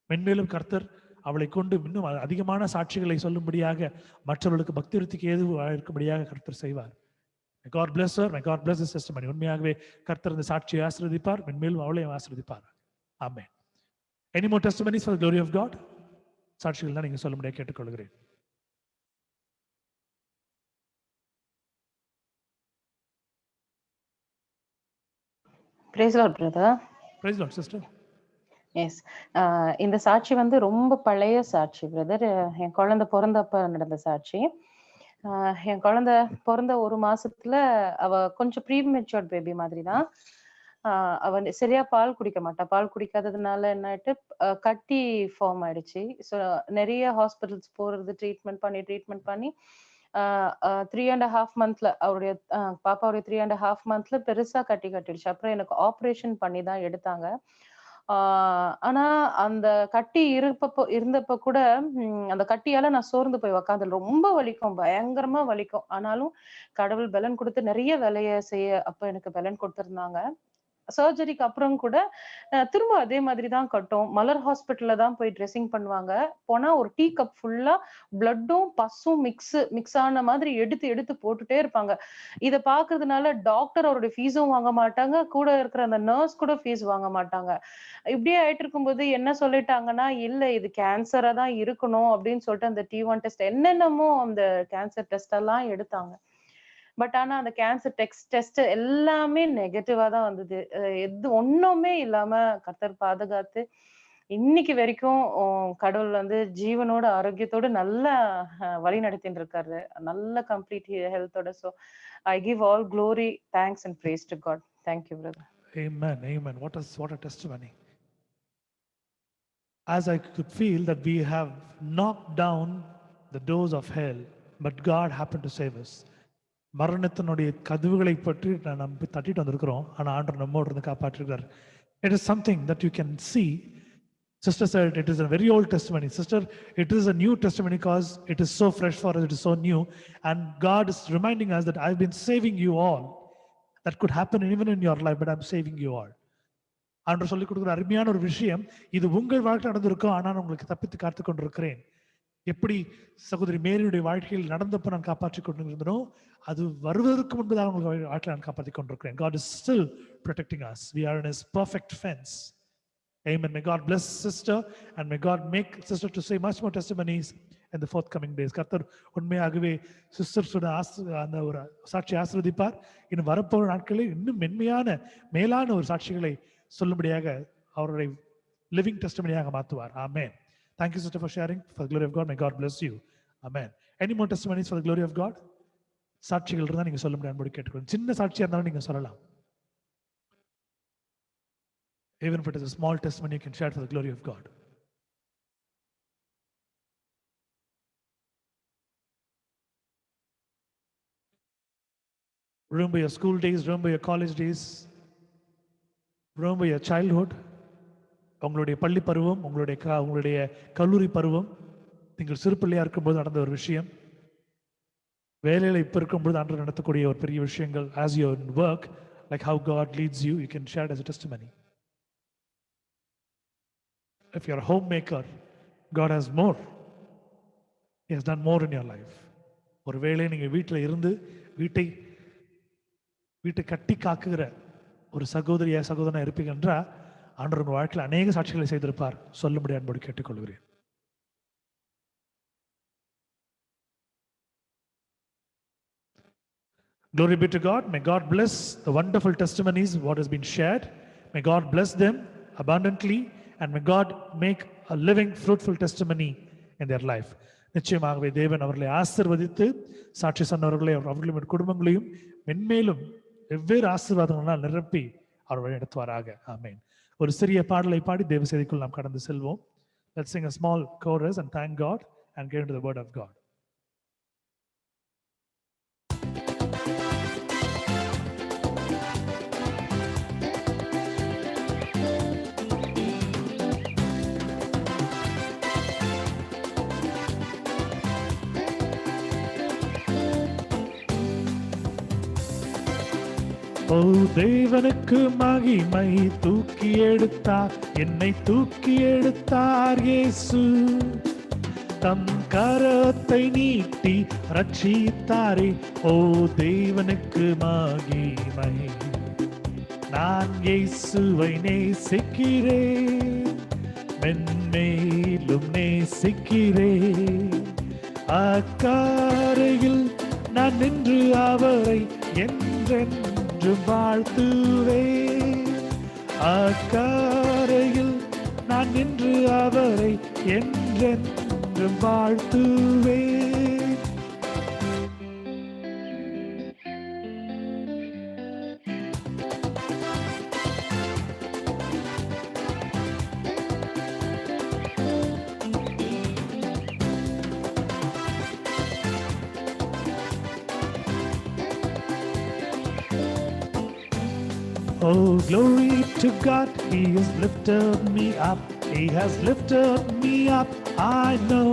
மென்மேலும் கர்த்தர் அவளை கொண்டு இன்னும் அதிகமான சாட்சிகளை சொல்லும்படியாக மற்றவர்களுக்கு பக்தி விருத்திக்கு ஏதுவாக இருக்கும்படியாக கர்த்தர் செய்வார். May God bless her, may God bless this testimony. உண்மையாகவே கர்த்தர் இந்த சாட்சியை ஆசீர்வதிப்பார், மென்மேலும் அவளையும் ஆசீர்வதிப்பார். ஆமென். Any more testimonies for the glory of God? சாட்சிகள் தான் நீங்க சொல்லும்படியாக கேட்டுக்கொள்கிறேன். Praise Lord, brother. Praise Lord, sister. Yes, இந்த சாட்சி வந்து ரொம்ப பழைய சாட்சி பிரதர். என் குழந்தை பிறந்தப்ப நடந்த சாட்சி. என் குழந்தை பிறந்த 1 மாசத்துல அவ கொஞ்சம் ப்ரீமெச்சூர்ட் பேபி மாதிரி தான். அவ சரியா பால் குடிக்க மாட்டா. பால் குடிக்காததுனால என்ன ஆயிட்டு கட்டி ஃபார்ம் ஆயிடுச்சு. ஸோ நிறைய ஹாஸ்பிட்டல்ஸ் போறது, ட்ரீட்மெண்ட் பண்ணி 3.5 மந்த்ல அவருடைய பாப்பாவுடைய 3.5 மந்த்ல பெருசா கட்டிடுச்சு. அப்புறம் எனக்கு ஆப்ரேஷன் பண்ணி தான் எடுத்தாங்க. ஆனா அந்த கட்டி இருந்தப்ப கூட அந்த கட்டியால நான் சோர்ந்து போய் உக்காந்து ரொம்ப வலிக்கும், பயங்கரமா வலிக்கும். ஆனாலும் கடவுள் பலன் கொடுத்து நிறைய வேலையை செய்ய அப்ப எனக்கு பலன் கொடுத்திருந்தாங்க. சர்ஜரிக்கு அப்புறம் கூட திரும்ப அதே மாதிரி தான் கட்டும். மலர் ஹாஸ்பிட்டல்ல தான் போய் ட்ரெஸ்ஸிங் பண்ணுவாங்க. போனா ஒரு டீ கப் ஃபுல்லா பிளட்டும் பஸ்ஸும் மிக்ஸ் ஆன மாதிரி எடுத்து போட்டுட்டே இருப்பாங்க. இத பாக்குறதுனால டாக்டர் அவருடைய ஃபீஸும் வாங்க மாட்டாங்க, கூட இருக்கிற அந்த நர்ஸ் கூட ஃபீஸ் வாங்க மாட்டாங்க. இப்படியே ஆயிட்டு இருக்கும்போது என்ன சொல்லிட்டாங்கன்னா, இல்ல இது கேன்சரா தான் இருக்கணும் அப்படின்னு சொல்லிட்டு அந்த T1 டெஸ்ட் என்னென்னமோ அந்த கேன்சர் டெஸ்ட் எல்லாம் எடுத்தாங்க. பட் ஆனா அந்த கேன்சர் டெஸ்ட் எல்லாமே நெகட்டிவா தான் வந்தது. ஒண்ணுமே இல்லாம கர்த்தர் பாதுகாத்து இன்னைக்கு வரைக்கும் கடவுள் வந்து ஜீவனோட ஆரோக்கியத்தோட நல்லா வழி நடத்திட்டு இருக்காரு. நல்ல கம்ப்ளீட் ஹெல்த்தோட. So I give all glory, thanks and praise to God. Thank you, brother. Amen, amen. What a testimony. As I could feel that we have knocked down the doors of hell, but God happened to save us. மரணத்தினுடைய கதவுகளை பற்றி நம்ம தட்டிட்டு வந்திருக்கிறோம். ஆனால் ஆண்டவர் நம்மோடு இருந்து காப்பாற்றிருக்கிறார். It is something that you can see. Sister said it is a very old testimony. Sister, it is a new testimony because it is so fresh for us, it is so new. And God is reminding us that I've been saving you all. That could happen even in your life, but I'm saving you all. ஆண்டவர் சொல்லிக் கொடுக்குற அருமையான ஒரு விஷயம், இது உங்கள் வாழ்க்கை நடந்திருக்கும், ஆனால் உங்களுக்கு தப்பித்து காத்து கொண்டிருக்கிறேன். எப்படி சகோதரி மேரியுடைய வாழ்க்கையில் நடந்தப்ப நான் காப்பாற்றி கொண்டிருந்தனோ, அது வருவதற்கு முன்பதாக உங்களுக்கு வாழ்க்கையில் நான் காப்பாற்றி கொண்டிருக்கிறேன். God is still protecting us. We are in His perfect fence. Amen. May God bless sister and may God make sister to say much more testimonies in the forthcoming days. கர்த்தர் உண்மையாகவே சிஸ்டர்ஸோட அந்த ஒரு சாட்சி ஆசீர்வதிப்பார். இன்னும் வரப்போகிற நாட்களில் இன்னும் மென்மையான மேலான ஒரு சாட்சிகளை சொல்லும்படியாக அவருடைய லிவிங் டெஸ்டிமனியாக மாற்றுவார். ஆமென். Thank you, sister, for sharing. For the glory of God, may God bless you. Amen. Any more testimonies for the glory of God? சாட்சிகள் இருந்தால் நீங்க சொல்ல முடியாது கேட்டுக்கணும். சின்ன சாட்சியா இருந்தாலும் நீங்க சொல்லலாம். Even if it is a small testimony, you can share for the glory of God. Remember your school days, remember your college days, remember your childhood. உங்களுடைய பள்ளி பருவம், உங்களுடைய கல்லூரி பருவம், நீங்கள் சிறு பிள்ளையா இருக்கும்போது நடந்த ஒரு விஷயம், வேலையில இப்ப இருக்கும்போது ஆண்டவர் நடத்தக்கூடிய ஒரு பெரிய விஷயங்கள். As you work, like how God leads you, you can share it as a testimony. If you're a homemaker, God has more. He has done more in your life. ஒரு வேளை நீங்க வீட்டில் இருந்து வீட்டை கட்டி காக்குகிற ஒரு சகோதரனா இருப்பீங்க என்றா ஆண்டவர் உங்கள் வாழ்க்கையில் அநேக சாட்சிகளை செய்திருப்பார். சொல்லும்படி அன்போடு கேட்டுக்கொள்கிறேன். Glory be to God. May God bless the wonderful testimonies what has been shared. May God bless them abundantly and may God make a living fruitful testimony in their life. நிச்சயமாகவே தேவன் அவர்களை ஆசீர்வதித்து சாட்சி சொன்னவர்களை அவர்களுடைய குடும்பங்களையும் மென்மேலும் வெவ்வேறு ஆசீர்வாதங்களால் நிரப்பி அவர்களை நடத்துவாராக. ஆமென். ஒரு சிறிய பாடலை பாடி தேவ செய்திக்குள் நாம் கடந்து செல்வோம். Let's sing a small chorus and thank God and get into the word of God. ஓ தேவனுக்கு மகிமை, தூக்கி எடுத்தார் என்னை, தூக்கி எடுத்தார் இயேசு. தம் கரத்தை நீட்டி ரட்சித்தாரே, ஓ தேவனுக்கு மகிமை. நான் இயேசுவை நேசிக்கிறேன், மென்மேலும் நேசிக்கிறேன். அக்கரையில் நான் நின்று அவரை என்றென்று வாழ்த்துவேன். அக்கரையில் நான் நின்று அவரை என்றென்று வாழ்த்துவேன். Oh, glory to God, He has lifted me up. He has lifted me up, I know.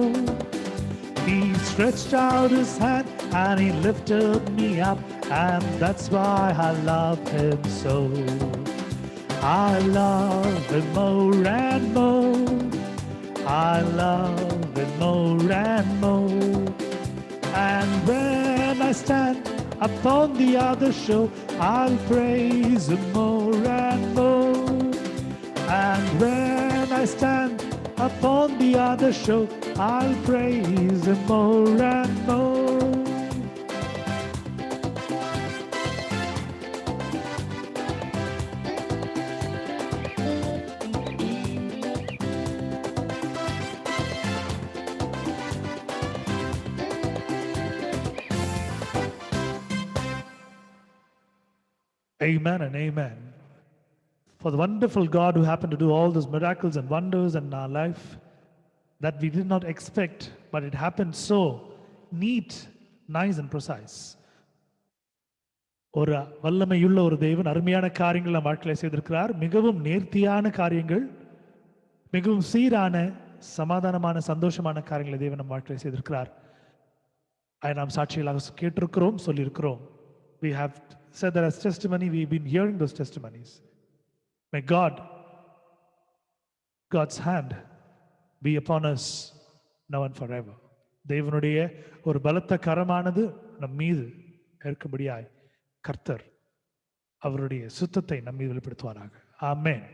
He stretched out His hand and He lifted me up, and that's why I love Him so. I love Him more and more. I love Him more and more. And when I stand upon the other shore, I'll praise Him more and more. And when I stand upon the other shore, I'll praise Him more and more. Amen and amen. For the wonderful God who happened to do all those miracles and wonders in our life that we did not expect, but it happened so neat, nice and precise. ஒரு வல்லமையுள்ள ஒரு தேவன் அருமையான காரியங்கள் நம் வாழ்க்கையில செய்திருக்கிறார். மிகவும் நேர்த்தியான காரியங்கள், மிகவும் சீரான சமாதானமான சந்தோஷமான காரியங்களை தேவன் நம் வாழ்க்கையில செய்திருக்கிறார். அதை நாம் சாட்சிகளாக கேட்டிருக்கிறோம், சொல்லியிருக்கிறோம். We have said that as testimony, we've been hearing those testimonies. May God's hand be upon us now and forever. தேவனுடைய ஒரு பலத்த கரமானது நம் மீது இருக்கும்படியாய் கர்த்தர் அவருடைய சுத்தத்தை நம் மீது வெளிப்படுத்துவாராக. ஆமென்.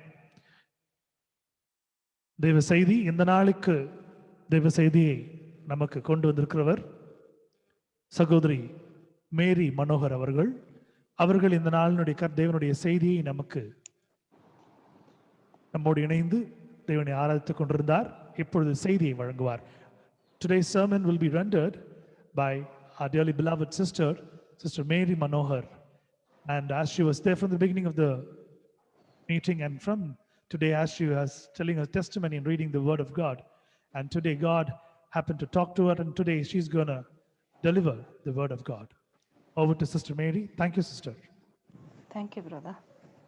தேவ செய்தி, இந்த நாளுக்கு தேவ செய்தியை நமக்கு கொண்டு வந்திருக்கிறவர் சகோதரி மேரி மனோகர் அவர்கள். அவர்கள் இந்த நாளினுடைய தேவனுடைய செய்தியை நமக்கு நம்மோடு இணைந்து தேவனை ஆராதித்துக் கொண்டிருந்தார். இப்பொழுது செய்தியை வழங்குவார். Today's sermon will be rendered by our dearly beloved sister Mary Manohar. And as she was there from the beginning of the meeting, and from today as she was telling her testimony and reading the word of God, and today God happened to talk to her, and today she's going to deliver the word of God. Over to Sister Mary. Thank you, sister. Thank you, brother.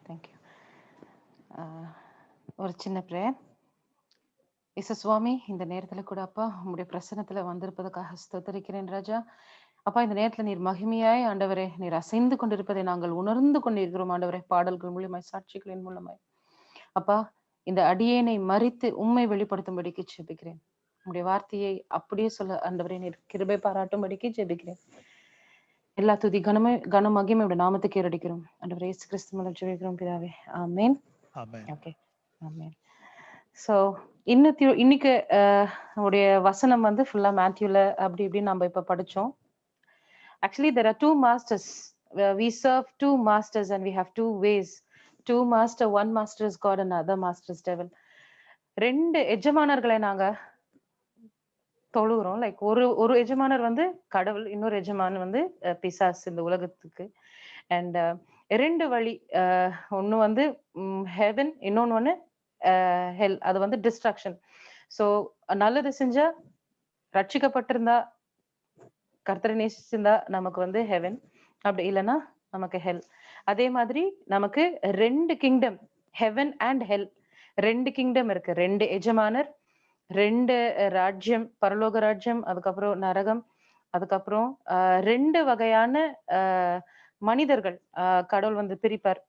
Thank you. ஒரு சின்ன prayer. சுவாமி, இந்த நேரத்துல கூட அப்பா உங்களுடைய பிரசன்னத்துல வந்திருப்பதற்காக ஸ்தோத்திரிக்கிறேன் ராஜா. அப்பா, இந்த நேரத்துல நீர் மகிமையாய் ஆண்டவரே நீர் அசைந்து கொண்டிருப்பதை நாங்கள் உணர்ந்து கொண்டிருக்கிறோம் ஆண்டவரே, பாடல்கள் மூலமாய், சாட்சிகளின் மூலமாய். அப்பா, இந்த அடியேனை மறித்து உம்மை வெளிப்படுத்தும்படிக்கு ஜெபிக்கிறேன். உங்களுடைய வார்த்தையை அப்படியே சொல்ல ஆண்டவரே நீர் கிருபை பாராட்டும்படிக்கு ஜெபிக்கிறேன். எல்லா துதி கன மகிமை உடைய நாமத்துக்கு ஏறடிக்கிறோம் ஆண்டவரே, இயேசு கிறிஸ்து மூலம் ஜெபிக்கிறோம் பிதாவே. ஆமென். Amen. ஓகே, ஆமென். சோ இன்னைக்கு உடைய வசனம் வந்து ஃபுல்லா மேத்யூல அப்படி இப்படி நம்ம இப்ப படிச்சோம். Actually, there are two masters. We serve two masters and we have two ways. Two master, one master is God and other master is devil. ரெண்டு எஜமானர்களை நாங்க தொழுகிறோம். லைக் ஒரு எஜமானர் வந்து கடவுள், இன்னொரு எஜமானர் வந்து பிசாசு இந்த உலகத்துக்கு. அண்ட் 2 வழி. ஒண்ணு வந்து ஹெவன், இன்னொன்னு ஒண்ணு ஹெல். அது வந்து டிஸ்ட்ரக்ஷன். சோ நல்லது செஞ்சா, ரட்சிக்கப்பட்டிருந்தா, கர்த்தரை நேசிச்சிருந்தா நமக்கு வந்து ஹெவன், அப்படி இல்லைன்னா நமக்கு ஹெல். அதே மாதிரி நமக்கு 2 kingdom, heaven and hell, 2 kingdom இருக்கு. 2 எஜமானர், 2 ராஜ்யம், பரலோக ராஜ்யம், அதுக்கப்புறம் நரகம், அதுக்கப்புறம் 2 வகையான மனிதர்கள் கடவுள் வந்து பிரிப்பார்.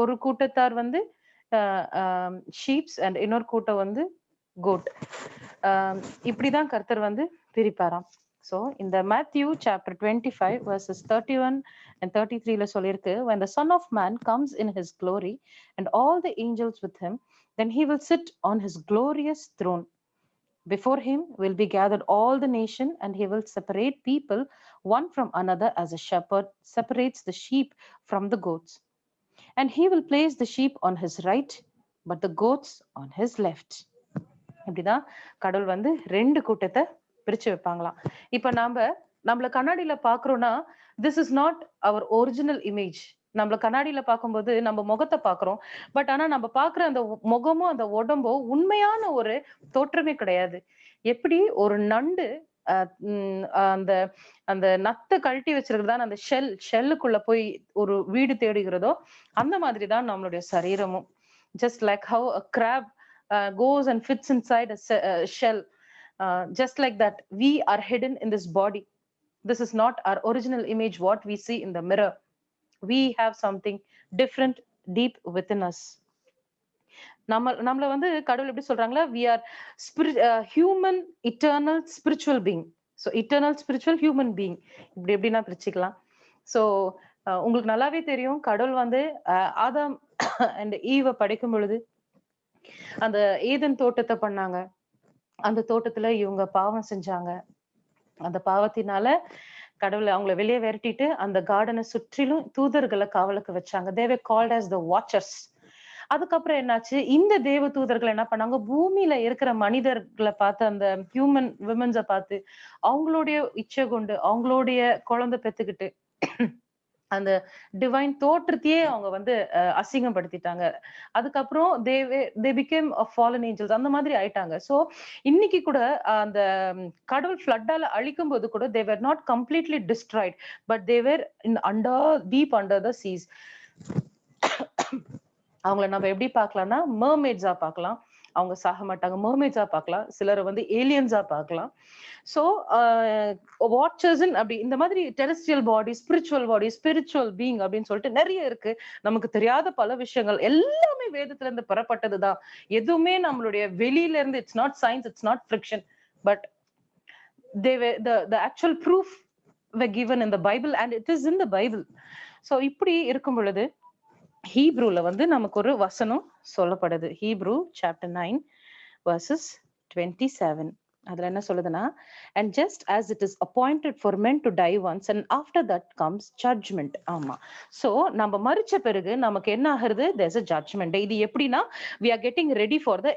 ஒரு கூட்டத்தார் வந்து ஷீப்ஸ் அண்ட் இன்னொரு கூட்டம் வந்து கோட். இப்படிதான் கர்த்தர் வந்து பிரிப்பாராம். So in the Matthew chapter 25 verses 31 and 33 சொல்லிருக்கு, when the Son of Man comes in his glory and all the angels with him, then he will sit on his glorious throne. Before him will be gathered all the nation, and he will separate people one from another as a shepherd separates the sheep from the goats. And he will place the sheep on his right, but the goats on his left. இப்படிதான் கடவுள் வந்து 2 கூட்டத்தை பிரிச்சு வைப்பாங்களாம். இப்ப நம்மள கண்ணாடியில பாக்குறோம்னா, this is not our original image. நம்மள கண்ணாடியில பார்க்கும்போது நம்ம முகத்தை பாக்குறோம். பட் ஆனா நம்ம பாக்குற அந்த முகமும் அந்த உடம்போ உண்மையான ஒரு தோற்றமே கிடையாது. எப்படி ஒரு நண்டு அந்த அந்த நத்தை கழட்டி வச்சிருக்கிறதா அந்த ஷெல்லுக்குள்ள போய் ஒரு வீடு தேடுகிறதோ, அந்த மாதிரிதான் நம்மளுடைய சரீரமும். Just like how a crab goes and fits inside a shell, just like that we are hidden in this body. This is not our original image what we see in the mirror. We have something different deep within us. நம்மள வந்து கடவுள் எப்படி சொல்றாங்களா, we are human eternal spiritual being. So eternal spiritual human being, எப்படின்னா பிரிச்சுக்கலாம். So உங்களுக்கு நல்லாவே தெரியும், கடவுள் வந்து ஆதாம் அண்ட் ஈவை படைக்கும் பொழுது அந்த ஏதன் தோட்டத்தை பண்ணாங்க. அந்த தோட்டத்துல இவங்க பாவம் செஞ்சாங்க. அந்த பாவத்தினால கடவுளை அவங்களை வெளியே விரட்டிட்டு அந்த கார்டனை சுற்றிலும் தூதர்களை காவலுக்கு வச்சாங்க. they were called as the watchers. அதுக்கப்புறம் என்னாச்சு, இந்த தேவ தூதர்கள் என்ன பண்ணாங்க, பூமியில இருக்கிற மனிதர்களை பார்த்து, அந்த ஹியூமன் விமன்ஸை பார்த்து அவங்களுடைய இச்சை கொண்டு அவங்களுடைய குழந்தை பெத்துக்கிட்டு அந்த டிவைன் தோற்றத்தையே அவங்க வந்து அசிங்கப்படுத்திட்டாங்க. அதுக்கப்புறம் they became a fallen angels, அந்த மாதிரி ஆயிட்டாங்க. சோ இன்னைக்கு கூட அந்த கடவுள் ஃப்ளட்டால அழிக்கும் போது கூட they were not completely destroyed, but they were deep under the seas. அவங்கள நம்ம எப்படி பார்க்கலாம்னா mermaids-ஆ பார்க்கலாம். அவங்க சாக மாட்டாங்க. mermaids-ஆ பார்க்கலாம். சிலரை வந்து ஏலியன்ஸா பார்க்கலாம். சோ வாட்சர்ஸ் அப்படி இந்த மாதிரி டெரெஸ்ட்ரியல் பாடி, ஸ்பிரிச்சுவல் பாடி, ஸ்பிரிச்சுவல் பீயிங் அப்படின்னு சொல்லிட்டு நிறைய இருக்கு. நமக்கு தெரியாத பல விஷயங்கள் எல்லாமே வேதத்துல இருந்து பெறப்பட்டதுதான். எதுவுமே நம்மளுடைய வெளியில இருந்து, it's not science, it's not fiction, but the actual proof were given in the Bible and it is in the Bible. So இப்படி இருக்கும் பொழுது ஹீப்ரூல வந்து நமக்கு ஒரு வசனம் சொல்லப்படுது. Hebrew chapter 9 verses 27. அதுல என்ன சொல்லுதுன்னா, and just as it is appointed for men to die once and after that comes judgment. ஆமா, சோ நம்ம மரிச்ச பிறகு நமக்கு என்ன ஆகுது, there's a judgment. இது எப்படின்னா, we are getting ready for the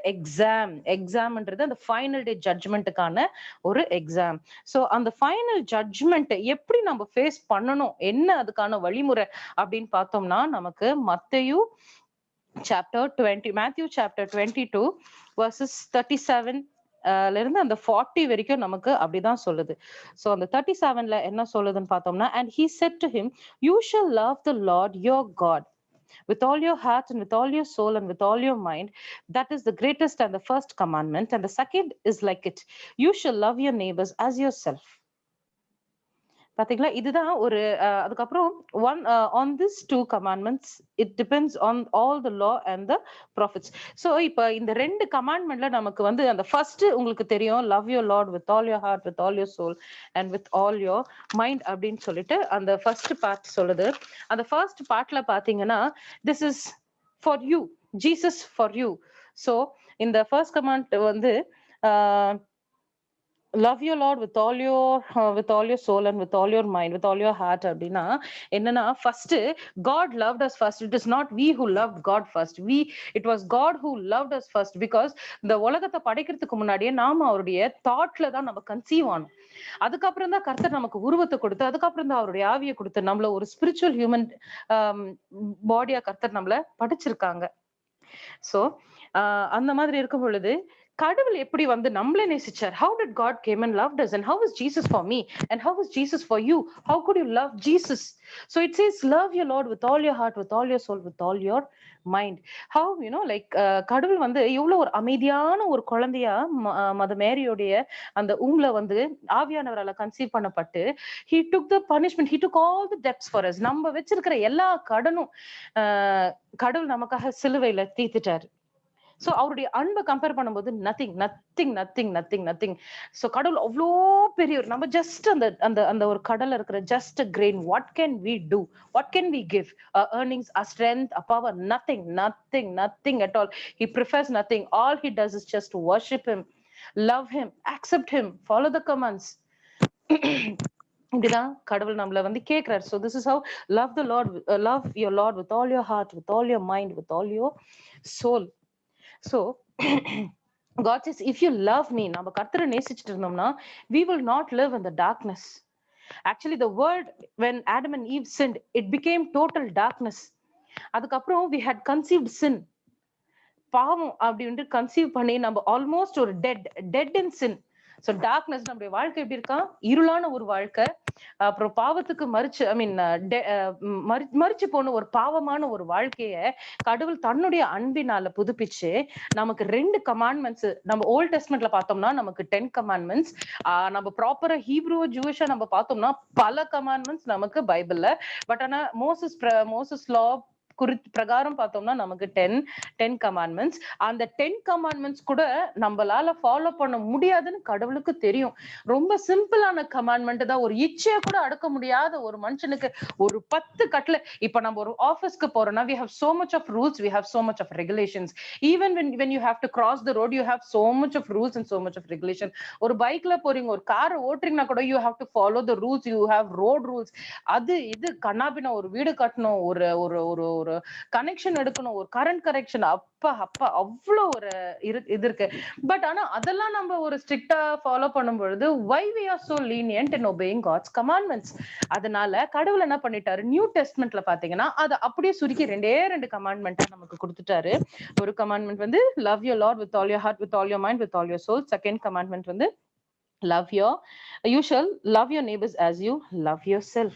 examன்றது அந்த final day judgmentக்கான ஒரு எக்ஸாம். சோ அந்த ஃபைனல் ஜட்ஜ்மெண்ட் எப்படி நம்ம ஃபேஸ் பண்ணணும், என்ன அதுக்கான வழிமுறை அப்படின்னு பார்த்தோம்னா, நமக்கு மத்தேயு Matthew chapter 22 verses 37 இருந்து அந்த 40 வரைக்கும் நமக்கு அப்படிதான் சொல்லுது. சோ அந்த 37ல என்ன சொல்லுதுன்னு பார்த்தோம்னா, and he said to him, you shall love the Lord your God with all your heart and with all your soul and with all your mind. That is the greatest and the first commandment, and the second is like it, you shall love your neighbors as yourself. பாத்தீங்களா, இதுதான் ஒரு அதுக்கப்புறம் on these 2 commandments it depends on all the law and the prophets. So இப்ப இந்த 2 commandmentல நமக்கு வந்து அந்த first உங்களுக்கு தெரியும், love your Lord with all your heart, with all your soul and with all your mind அப்படின்னு சொல்லிட்டு அந்த first part சொல்லுது. அந்த first partல பாத்தீங்கன்னா, this is for you, Jesus for you. So இந்த first command வந்து love your Lord with all your soul and with all your mind, with all your heart அப்படின்னா என்னன்னா first God loved us first. It is not we who loved God first. It was God who loved us first, because இந்த உலகத்தை படைக்கிறதுக்கு முன்னாடியே நாம அவருடைய தாட்ல தான் நம்ம conceive ஆனோம். அதுக்கப்புறம் தான் கர்த்தர் நமக்கு உருவத்தை கொடுத்து, அதுக்கப்புறம் தான் அவருடைய ஆவியை கொடுத்து நம்மள ஒரு ஸ்பிரிச்சுவல் ஹியூமன் பாடியா கர்த்தர் நம்மள படிச்சிருக்காங்க. சோ அந்த மாதிரி இருக்கும் பொழுது கடவுள் எப்படி வந்து நம்மளே நேசிச்சார்? How did God came and loved us, and how was Jesus for me, and how was Jesus for you? How could you love Jesus? So it says love your Lord with all your heart, with all your soul, with all your mind. How, like கடவுள் வந்து எவ்வளவு ஒரு அமைதியான ஒரு குழந்தையா mother மேரியோடைய அந்த ஊம்ல வந்து ஆவியானவரால conceive Pannapattu he took the punishment, he took all the debts for us. நம்ம வச்சிருக்கிற எல்லா கடனும் கடவுள் நமக்காக சிலுவையில தீர்த்துட்டாரு. சோ அவருடைய அன்பை கம்பேர் பண்ணும்போது நத்திங். சோ கடவுள் அவ்வளோ பெரியவர். நம்ம ஜஸ்ட் அந்த அந்த அந்த ஒரு கடல்ல இருக்கிற just grain. What can we do? What can we give? earnings, our strength, our power, nothing at all. He prefers nothing. All he does is just worship him, love him, accept him, follow the commands. இப்படிதான் கடவுள் நம்மள வந்து கேட்கிறார். So this is how love the Lord, love your Lord with all your heart, with all your mind, with all your soul. So God says, if you love me, நம்ம கர்த்தரை நேசிச்சிட்டு இருந்தோம்னா we will not live in the darkness. Actually the world, when Adam and Eve sinned, it became total darkness. அதுக்கப்புறம் we had conceived sin. பாவம் அப்படின்ட்டு conceive பண்ணி நம்ம almost ஒரு dead in sin. So darkness, நம்முடைய வாழ்க்கை எப்படி இருக்கா? இருளான ஒரு வாழ்க்கை. அப்புறம் பாவத்துக்கு மறிச்சு போன ஒரு பாவமான ஒரு வாழ்க்கைய கடவுள் தன்னுடைய அன்பினால புதுப்பிச்சு நமக்கு 2 கமாண்ட்மெண்ட்ஸ். நம்ம ஓல்ட் டெஸ்ட்மெண்ட்ல பார்த்தோம்னா நமக்கு 10 கமாண்ட்மெண்ட்ஸ். நம்ம ப்ராப்பரா ஹீப்ரூ ஜூயிஷா நம்ம பார்த்தோம்னா பல கமாண்ட்மெண்ட்ஸ் நமக்கு பைபிள்ல. பட் ஆனா மோசஸ் லா பிரகாரம் பார்த்தோம்னா நமக்கு 10 கமாண்ட்மெண்ட்ஸ். அந்த 10 கமாண்ட்மெண்ட்ஸ் கூட நம்மளால ஃபாலோ பண்ண முடியாதுன்னு கடவுளுக்கு தெரியும். ரொம்ப சிம்பிளான கமாண்ட்மெண்ட் தான். ஒரு இச்சையை கூட அடக்க முடியாத ஒரு மனுஷனுக்கு ஒரு 10 கட்டளை. இப்ப நம்ம ஒரு ஆபீஸ்க்கு போறோம்னா we have so much of rules, we have so much of regulations. Even when you have to cross the road, you have so much of rules and so much of regulation. ஒரு பைக்ல போறீங்க, ஒரு car ஓட்டுறீங்கன்னா கூட you have to follow the rules, you have road rules. அது இது கண்ணாபின்னா ஒரு வீடு கட்டணும், ஒரு ஒரு ஒரு ஒரு கனெக்ஷன் எடுக்கணும், ஒரு கரண்ட் கரெக்ஷன், அப்பா அவ்வளவு ஒரு இது இருக்கு. பட் ஆனா அதெல்லாம் நம்ம ஒரு ஸ்ட்ரிக்டா ஃபாலோ பண்ணும் பொழுது why we are so lenient in obeying God's commandments? அதனால கடவுள் என்ன பண்ணிட்டாரு, நியூ டெஸ்ட்மெண்ட்ல பாத்தீங்கன்னா அதை அப்படியே சுருக்கி 2 கமாண்ட்மெண்ட்டா நமக்கு கொடுத்துட்டாரு. ஒரு கமாண்ட்மெண்ட் வந்து love your Lord with all your heart, with all your mind, with all your soul. Second commandment வந்து you shall love your neighbors as you love yourself.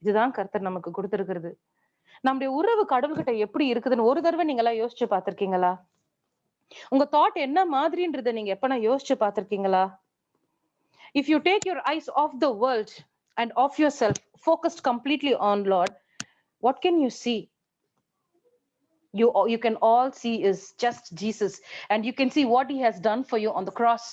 இதுதான் கர்த்தர் நமக்கு கொடுத்திருக்கிறது. நம்முடைய உறவு கடவுள்கிட்ட எப்படி இருக்குதுன்னு ஒரு தடவை நீங்க எல்லாம் யோசிச்சு பார்த்திருக்கீங்களா? உங்க தாட் என்ன மாதிரின்றதை நீங்க எப்பனா யோசிச்சு பார்த்திருக்கீங்களா? If you take your eyes off the world and off yourself, focused completely on Lord, what can you see? You can all see is just Jesus, and you can see what he has done for you on the cross.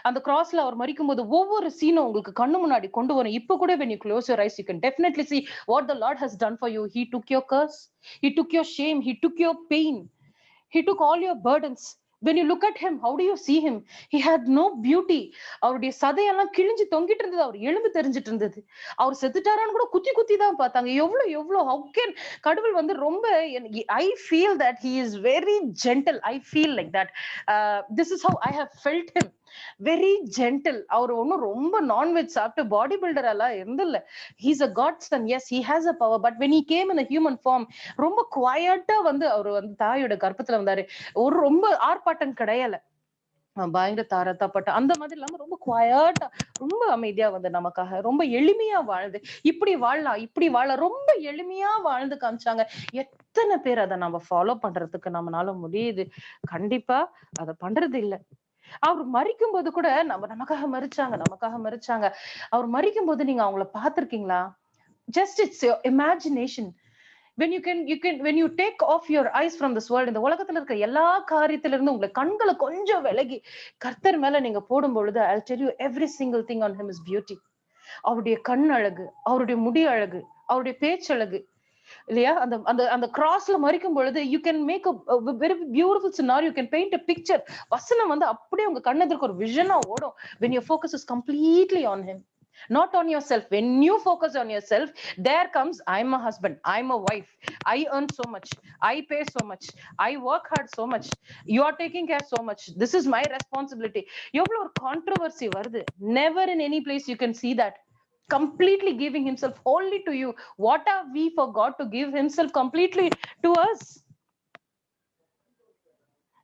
அந்த crossல அவர் மரிக்கும்போது ஒவ்வொரு சீனும் உங்களுக்கு கண்ணு முன்னாடி கொண்டு வரும். இப்ப கூட when you close your eyes, you can definitely see what the Lord has done for you. He took your curse, he took your shame, he took your pain, he took all your burdens. When you look at him, how do you see him? He had no beauty. அவருடைய சதையெல்லாம் கிழிஞ்சு தொங்கிட்டு இருந்தது, அவர் எலும்பு தெரிஞ்சிட்டு இருந்தது. அவர் செத்துட்டாரான்னு கூட குத்தி தான் பார்த்தாங்க. எவ்வளவு how can கடவுள் வந்து ரொம்ப, I feel that he is very gentle. I feel like that. This is how I have felt him. Very gentle. அவர் ஒன்னும் ரொம்ப நான்வெஜ் சாப்பிட்டு பாடி பில்டர் எல்லாம் இருந்தில்ல. He's a God son. Yes, he has a power. But when he came in a human form, ரொம்ப குவாய்ட்டா வந்து அவர் வந்து தாயோட கர்ப்பத்துல வந்தாரு. ஒரு ரொம்ப ஆர்ப்பாட்டம் கிடையல, பயங்கர தாரத்தாப்பட்ட அந்த மாதிரி இல்லாம ரொம்ப குவாய்ட்டா, ரொம்ப அமைதியா வந்து நமக்காக ரொம்ப எளிமையா வாழ்ந்து, இப்படி வாழலாம் ரொம்ப எளிமையா வாழ்ந்து காமிச்சாங்க. எத்தனை பேர் அதை நம்ம ஃபாலோ பண்றதுக்கு நம்மளால முடியுது? கண்டிப்பா அதை பண்றது இல்ல. அவர் மரிக்கும் போது கூட நமக்காக மரிச்சாங்க. அவர் மரிக்கும் போது நீங்க அவங்கள பாத்திருக்கீங்களா? Just it's your imagination. When you take off your eyes from this world, இந்த உலகத்துல இருக்க எல்லா காரியத்துல இருந்து உங்களை கண்களை கொஞ்சம் விலகி கர்த்தர் மேல நீங்க போடும் பொழுது, I'll tell you every single thing on him is beauty. அவருடைய கண் அழகு, அவருடைய முடி அழகு, அவருடைய பேச்சழகு, இல்லையா? அந்த அந்த அந்த கிராஸ்ல மறிக்கும் பொழுது you can make a very beautiful scenario, you can paint a picture. வசனம் வந்து அப்படியே உங்க கண்ணெதிர்க்கு ஒரு விஷனா ஓடும் when your focus is completely on him, not on yourself. When you focus on yourself, there comes, I'm a husband, I'm a wife, I earn so much, I pay so much, I work hard so much, you are taking care so much, this is my responsibility. எவ்வளவு ஒரு controversy வருது. Never in any place you can see that. Completely giving himself wholly to you. What are we for God to give himself completely to us?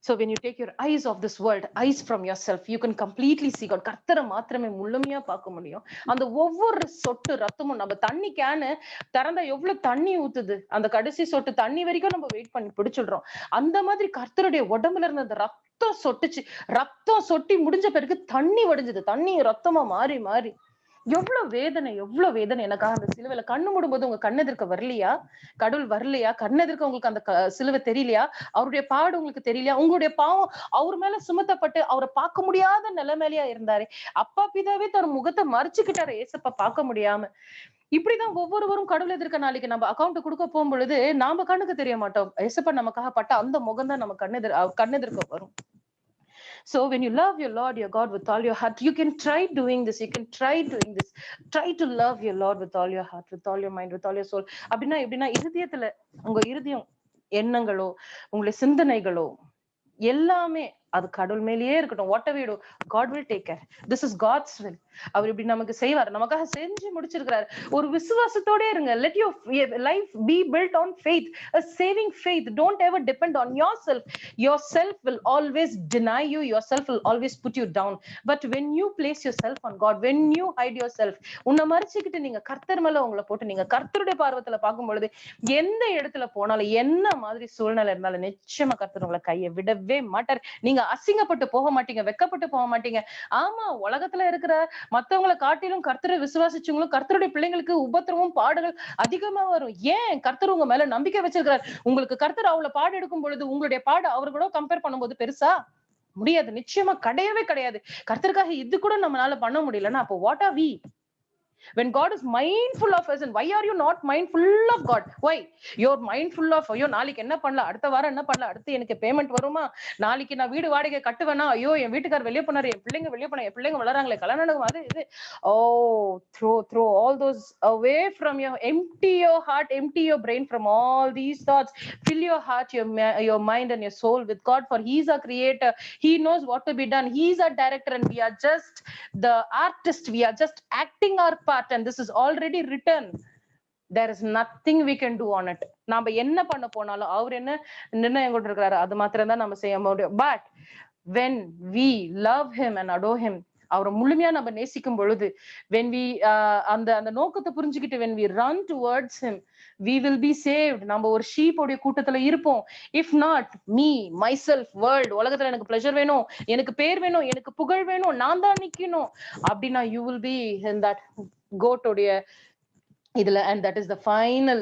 So when you take your eyes off this world, eyes from yourself, you can completely see God. கர்த்தரை மாத்திரமே முழுமையா பார்க்க முடியும். அந்த ஒவ்வொரு சொட்டு ரத்தமும், நம்ம தண்ணி கேனு திறந்தா எவ்வளவு தண்ணி ஊத்துது, அந்த கடைசி சொட்டு தண்ணி வரைக்கும் நம்ம வெயிட் பண்ணி பிடிச்சிடுறோம். அந்த மாதிரி கர்த்தருடைய உடம்புல இருந்த அந்த ரத்தம் சொட்டுச்சு. ரத்தம் சொட்டி முடிஞ்ச பிறகு தண்ணி வடிஞ்சது. தண்ணி ரத்தமா மாறி மாறி எவ்வளவு வேதனை, எவ்வளவு வேதனை. எனக்காக அந்த சிலுவையில கண்ணு மூடும்போது உங்க கண்ணெதிர்க்க வரலையா? கடவுள் வரலையா? கண்ணெதிர்க்க உங்களுக்கு அந்த சிலுவை தெரியலையா? அவருடைய பாடு உங்களுக்கு தெரியலையா? உங்களுடைய பாவம் அவர் மேல சுமத்தப்பட்டு அவரை பார்க்க முடியாத நிலைமையிலயா இருந்தாரு. அப்பா பிதாவே தன் முகத்தை மறைச்சுக்கிட்டாரு ஏசப்பா பார்க்க முடியாம. இப்படிதான் ஒவ்வொருவரும் கடவுள் எதிர்க்க நாளைக்கு நம்ம அக்கௌண்ட் கொடுக்க போகும் பொழுது நாம கண்ணுக்கு தெரிய மாட்டோம். ஏசப்பா நமக்காக பட்ட அந்த முகம் தான் நம்ம கண்ணெதிர்க்க வரும். So when you love your Lord, your God with all your heart, you can try doing this. You can try doing this. Try to love your Lord with all your heart, with all your mind, with all your soul. அப்படின்னா எப்படின்னா இருதயத்துல உங்க இருதயம் எண்ணங்களோ உங்களுடைய சிந்தனைகளோ எல்லாமே அது கடவுள் மேலேயே இருக்கட்டும். What ever you to, God will take care. This is God's will. அவர் இப்படி நமக்கு செய்வார், நமக்காக செஞ்சு முடிச்சிருக்கிறார். ஒரு விசுவாசத்தோட இருங்க. Let your life be built on faith, a saving faith. Don't ever depend on yourself. Yourself will always deny you, yourself will always put you down. But when you place yourself on God, when you hide yourself, உன்னை மறைச்சிக்கிட்டு நீங்க கர்த்தர் மேல உங்களை போட்டு நீங்க கர்த்தருடைய பார்வத்துல பார்க்கும் பொழுது எந்த இடத்துல போனாலும் என்ன மாதிரி சூழ்நிலை இருந்தாலும் நிச்சயமா கர்த்தர் உங்களை கையை விடவே மாட்டார். நீங்க அசிங்கப்பட்டு போக மாட்டீங்க, வெக்கப்பட்டு போக மாட்டீங்க. ஆமா, உலகத்துல இருக்கிற மத்தவங்களை காட்டிலும் கர்த்தரை விசுவாசிச்சவங்களும் கர்த்தருடைய பிள்ளைங்களுக்கு உபத்திரமும் பாடுகள் அதிகமா வரும். ஏன்? கர்த்தர் உங்க மேல நம்பிக்கை வச்சிருக்கிறார். உங்களுக்கு கர்த்தர் அவ்வளவு பாடு எடுக்கும் பொழுது உங்களுடைய பாடு அவர்களோட கம்பேர் பண்ணும்போது பெருசா முடியாது, நிச்சயமா கிடையவே கிடையாது. கர்த்தருக்காக இது கூட நம்மளால பண்ண முடியலன்னா அப்போ what are we? When God is mindful of us, and why are you not mindful of God? Why? You're mindful of, ஐயோ நாளைக்கு என்ன பண்ணலாம், அடுத்த வாரம் என்ன பண்ணலாம், அடுத்து எனக்கு பேமெண்ட் வருமா, நாளைக்கு நான் வீடு வாடகை கட்டுவேனா, ஐயோ என் வீட்டுக்கார் வெளியே போனாரு, என் பிள்ளைங்க வெளியே போனா, என் பிள்ளைங்க வளராங்களே, கல்யாணம் நடக்கும், அது இது. Throw all those away from your, empty your heart, empty your brain from all these thoughts. Fill your heart, your mind and your soul with God, for He's our creator. He knows what to be done. He's our director and we are just the artist. We are just acting our part. And this is already written. There is nothing we can do on it. நாம என்ன பண்ண போனாலும் அவர் என்ன நிர்ணயம் கொண்டிருக்கிறாரு அது மாத்திரம் தான் நம்ம செய்ய முடியும். But when we love him and adore him, அவரை முழுமையா நம்ம நேசிக்கும் பொழுது, when we அந்த நோக்கத்தை புரிஞ்சுக்கிட்டு when we run towards him, we will be saved. நம்ம ஒரு ஷீப் உடைய கூட்டத்துல இருப்போம். If not me, myself, world, உலகத்துல எனக்கு pleasure வேணும், எனக்கு பேர் வேணும், எனக்கு புகழ் வேணும், நான் தான் நிக்கணும் அப்படின்னா you will be in that goat உடைய இதுல, and that is the final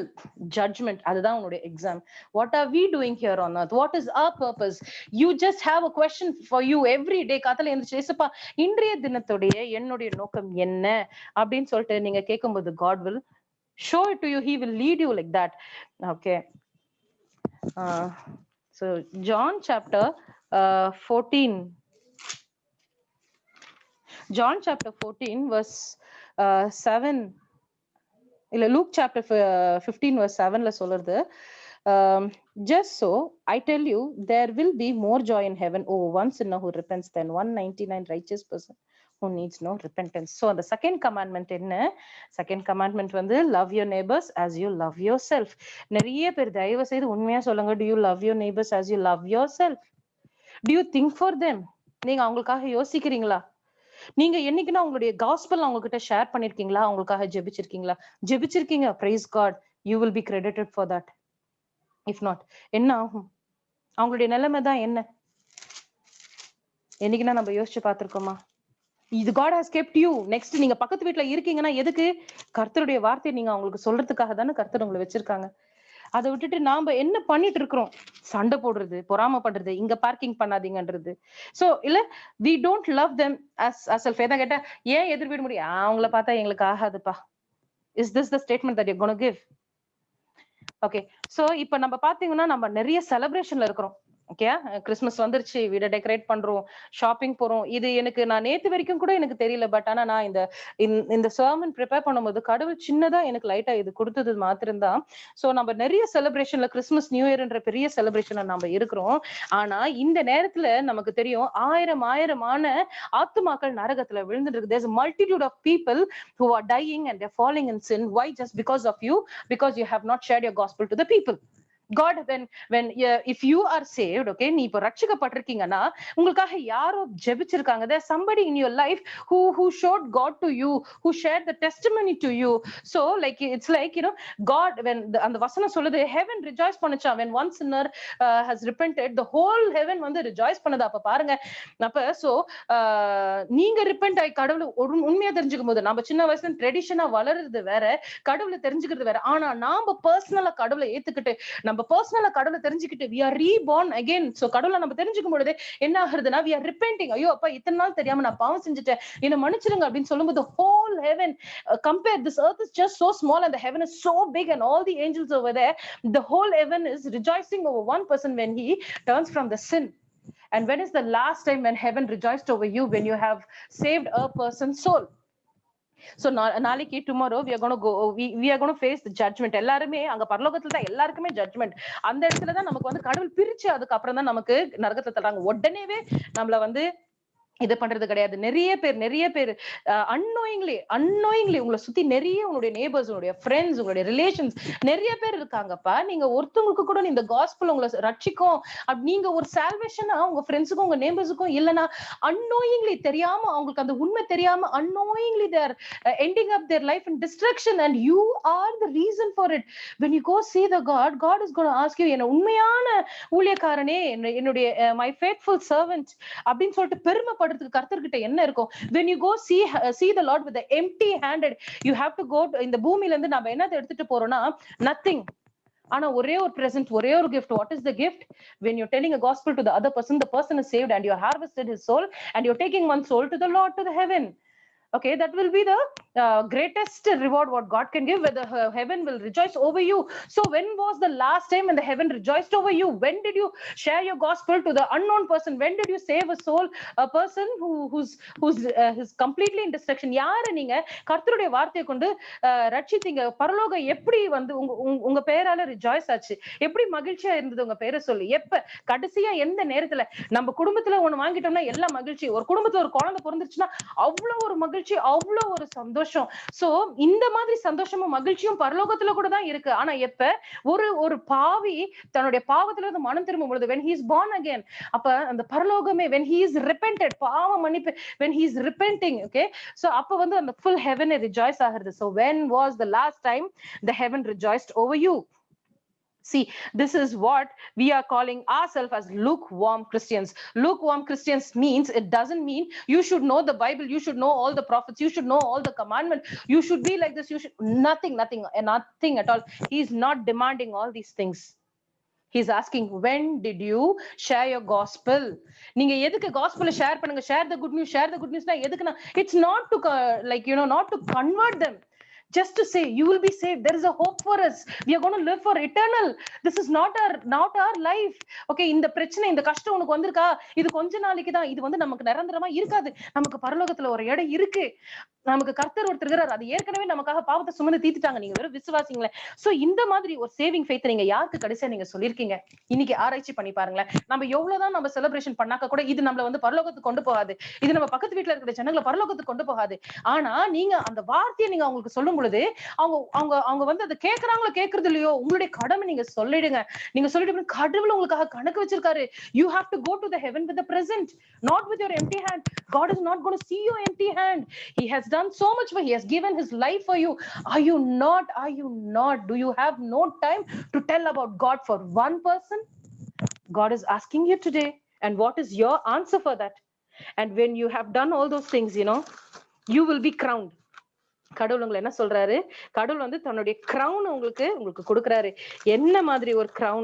judgment. அதுதான் உன்னுடைய exam. What are we doing here on earth? What is our purpose? You just have a question for you every day. காத்தால எழுந்திருச்சு ஏசப்பா இன்றைய தினத்துடைய என்னுடைய நோக்கம் என்ன அப்படின்னு சொல்லிட்டு நீங்க கேட்கும்போது God will show it to you. He will lead you like that. Okay. So John chapter 14. John chapter 14 verse 7. இல்ல Luke chapter 15 verse 7ல சொல்றது, just so I tell you there will be more joy in heaven over one sinner who repents than 199 righteous person who needs no repentance. So the second commandment என்ன? Second commandment வந்து love your neighbors as you love yourself. நிறைய பேர் தயவு செய்து உண்மையா சொல்லுங்க, do you love your neighbors as you love yourself? Do you think for them? நீங்க அவங்களுக்காக யோசிக்கிறீங்களா? நீங்க என்னைக்குன்னா உங்களுடைய காஸ்பல் அவங்க கிட்ட ஷேர் பண்ணிருக்கீங்களா? அவங்களுக்காக ஜெபிச்சிருக்கீங்க, praise God, you will be credited for that. If not, என்ன ஆகும்? அவங்களுடைய நிலைமை தான் என்ன? என்னைக்குன்னா நம்ம யோசிச்சு பார்த்திருக்கோமா? இது God has kept you. Next நீங்க பக்கத்து வீட்டுல இருக்கீங்கன்னா எதுக்கு? கர்த்தருடைய வார்த்தையை நீங்க அவங்களுக்கு சொல்றதுக்காக தானே கர்த்தர் உங்களை வச்சிருக்காங்க. அதை விட்டுட்டு நாம என்ன பண்ணிட்டு இருக்கிறோம்? சண்டை போடுறது, பொறாம பண்றது, இங்க பார்க்கிங் பண்ணாதீங்கன்றது. சோ இல்ல we don't love them as self. ஏதா கேட்டா ஏன் எதிர் வீடு முடியும், அவங்கள பார்த்தா எங்களுக்கு ஆகாதுப்பா. Is this the statement that you're going to give? Okay, so இப்ப நம்ம பாத்தீங்கன்னா நம்ம நிறைய செலிப்ரேஷன்ல இருக்கிறோம். ஓகே, கிறிஸ்மஸ் வந்துருச்சு, வீட டெக்கரேட் பண்றோம், ஷாப்பிங் போறோம். இது எனக்கு நான் நேத்து வரைக்கும் கூட எனக்கு தெரியல. பட் ஆனா நான் இந்த சர்மன் ப்ரிப்பேர் பண்ணும்போது கடவுள் சின்னதா எனக்கு லைட்டா இது கொடுத்தது மாத்திரம்தான். சோ நம்ம நிறைய செலிப்ரேஷன்ல கிறிஸ்மஸ் நியூ இயர்ன்ற பெரிய செலிப்ரேஷன்ல நம்ம இருக்கிறோம். ஆனா இந்த நேரத்துல நமக்கு தெரியும் ஆயிரமான ஆத்துமாக்கள் நரகத்துல விழுந்துட்டு இருக்கு. There's a multitude of people who are dying and they're falling in sin. Why? Just because of you, because you have not shared your gospel to the people. God, when if you are saved, okay, நீ இப்ப ரட்சிக்கப்பட்டிருக்கீங்கன்னா உங்களுக்காக யாரோ ஜெபிச்சிருக்காங்க. There's somebody in your life who showed God to you, who shared the testimony to you. So like it's like, you know, God, when அந்த வசனம் சொல்லுது heaven rejoice பண்ணுச்சா when one sinner has repented, the whole heaven வந்து rejoice பண்ணுது. அப்ப பாருங்க, அப்ப so நீங்க repent ஆகி கடவுளை உண்மையா தெரிஞ்சுக்கும் போது, நம்ம சின்ன வயசுல ட்ரெடிஷனா வளருது வேற, கடவுளை தெரிஞ்சுக்கிறது வேற. ஆனா நாம பர்சனலா கடவுளை ஏத்துக்கிட்டு நம்ம பர்சனலா கடவுளை தெரிஞ்சுக்கிட்டு we are reborn again. So கடவுளை நம்ம தெரிஞ்சுக்கும் பொழுது என்ன ஆகுதுன்னா we are repenting. ஐயோ அப்பா இத்தனை நாள் தெரியாம நான் பாவம் செஞ்சுட்டேன், என்ன மன்னிச்சிருங்க அப்படின்னு சொல்லும்போது the whole heaven compare, this earth is just so small and the heaven is so big and all the angels over there, the whole heaven is rejoicing over one person when he turns from the sin. And when is the last time when heaven rejoiced over you when you have saved a person's soul? So நாளைக்கு tomorrow we are going to go, we are going to face the judgment. எல்லாருமே அங்க பரலோகத்துல தான் எல்லாருக்குமே judgement. அந்த இடத்துல தான் நமக்கு வந்து கடவுள் பிரிச்சு அதுக்கு அப்புறம் தான் நமக்கு நரகத்தை தர்றாங்க. உடனேவே நம்மள வந்து இது பண்றது கிடையாது. நிறைய பேர் அன்னோயிங்லி உங்களை சுத்தி நிறைய உங்களுடைய நேபர்ஸ், உங்களுடைய ஃப்ரெண்ட்ஸ், உங்களுடைய ரிலேஷன்ஸ் நிறைய பேர் இருக்காங்கப்பா. நீங்க ஒருத்தவங்களுக்கு கூட இந்த காஸ்பல் உங்களை ரட்சிக்கும் நீங்க ஒரு சால்வேஷனா உங்க ஃப்ரெண்ட்ஸுக்கும் உங்க நேபர்ஸுக்கும் இல்லைன்னா அன்னோயிங்லி தெரியாம அவங்களுக்கு அந்த உண்மை தெரியாம annoyingly they are ending up their life in destruction and you are the reason for it. When you go see the God is going to ask you, என்ன உண்மையான ஊழியக்காரனே, என்னுடைய my faithful servant அப்படின்னு சொல்லிட்டு பெருமைப்படுறதுக்கு கர்த்தர்கிட்ட என்ன இருக்கும்? When you go see the Lord with the empty handed, you have to go இந்த பூமியில இருந்து நம்ம என்னத்தை எடுத்துட்டு போறோம்னா nothing. ஆனா ஒரே ஒரு present, ஒரே ஒரு gift. What is the gift? When you're telling a gospel to the other person, the person is saved and you harvested his soul and you're taking one soul to the Lord, to the heaven. Okay, that will be the greatest reward what God can give, where the heaven will rejoice over you. So when was the last time when the heaven rejoiced over you? When did you share your gospel to the unknown person? When did you save a soul, a person who's completely in destruction? யார நீங்க கர்த்தருடைய வார்த்தையை கொண்டு ரட்சித்தீங்க? பரலோகம் எப்படி வந்து உங்க பேரால ரிஜாய்ஸ் ஆச்சு? எப்படி மகிழ்ச்சியா இருந்தது உங்க பேரை சொல்லி? எப்ப கடைசியா எந்த நேரத்துல? நம்ம குடும்பத்துல ஒண்ணு வாங்கிட்டோம்னா எல்லா மகிழ்ச்சி, ஒரு குடும்பத்துல ஒரு குழந்தை பிறந்துருச்சுன்னா அவ்வளவு ஒரு மகிழ்ச்சி, அவ்வளவு ஒரு சந்தோஷம். சோ இந்த மாதிரி சந்தோஷமும் மகிழ்ச்சியும் பரலோகத்துல கூட தான் இருக்கு. ஆனா எப்ப ஒரு பாவி தன்னுடைய பாவத்துல இருந்து மனம் திரும்பும் பொழுது, when he is born again, அப்ப அந்த பரலோகமே when he is repented, பாவ மன்னிப்பு, when he is repenting, okay, so அப்ப வந்து அந்த full heaven rejoice ஆகிறது. So when was the last time the heaven rejoiced over you? See, this is what we are calling ourselves as lukewarm Christians. Lukewarm Christians means, it doesn't mean you should know the Bible, you should know all the prophets, you should know all the commandments, you should be like this, you should nothing at all. He is not demanding all these things. He's asking, when did you share your gospel? நீங்க எதுக்கு gospel share பண்ணுங்க, share the good news னா எதுக்குனா, it's not to like, you know, not to convert them, just to say you will be saved. There is a hope for us. We are going to live for eternal. This is not our life. Okay, இந்த பிரச்சனை, இந்த கஷ்டம் உனக்கு வந்திருக்கா, இது கொஞ்ச நாளைக்கு தான், இது வந்து நமக்கு நிரந்தரமா இருக்காது. நமக்கு பரலோகத்துல ஒரு இடம் இருக்கு, நமக்கு கர்த்தர் ஒருத்தர் இருக்கிறார், அது ஏற்கனவே நமக்காக பாவத்தை சுமந்து தீத்துட்டாங்க, நீங்க வெறும் விசுவாசிங்களே. சோ இந்த மாதிரி ஒரு சேவிங் ஃபெய்த் நீங்க யாருக்கு கடைசியா நீங்க சொல்லிருக்கீங்க? இன்னைக்கு ஆராய்ச்சி பண்ணி பாருங்களேன். நம்ம எவ்வளவுதான் நம்ம செலிப்ரேஷன் பண்ணாக்க கூட இது நம்மள வந்து பரலோகத்துக்கு கொண்டு போகாது, இது நம்ம பக்கத்து வீட்டுல இருக்கிற ஜனங்களை பரலோகத்துக்கு கொண்டு போகாது. ஆனா நீங்க அந்த வார்த்தையை நீங்க அவங்களுக்கு சொல்லும் பொழுது அவங்க வந்து அதை கேட்கறாங்களோ கேட்கறது இல்லையோ, உங்களுடைய கடமை நீங்க சொல்லிடுங்க. நீங்க சொல்லிட்டு கடவுள் உங்களுக்காக கணக்கு வச்சிருக்காரு. You have to go to the heaven with the present, not with your empty hand. God is not going to see your empty hand. He has done so much for, he has given his life for you. Are you not? Do you have no time to tell about God for one person? God is asking you today, and what is your answer for that? And when you have done all those things, you know, you will be crowned. கடவுள் உங்களை என்ன சொல்றாரு? கடவுள் வந்து தன்னுடைய crown உங்களுக்கு கொடுக்கிறாரு. என்ன மாதிரி ஒரு crown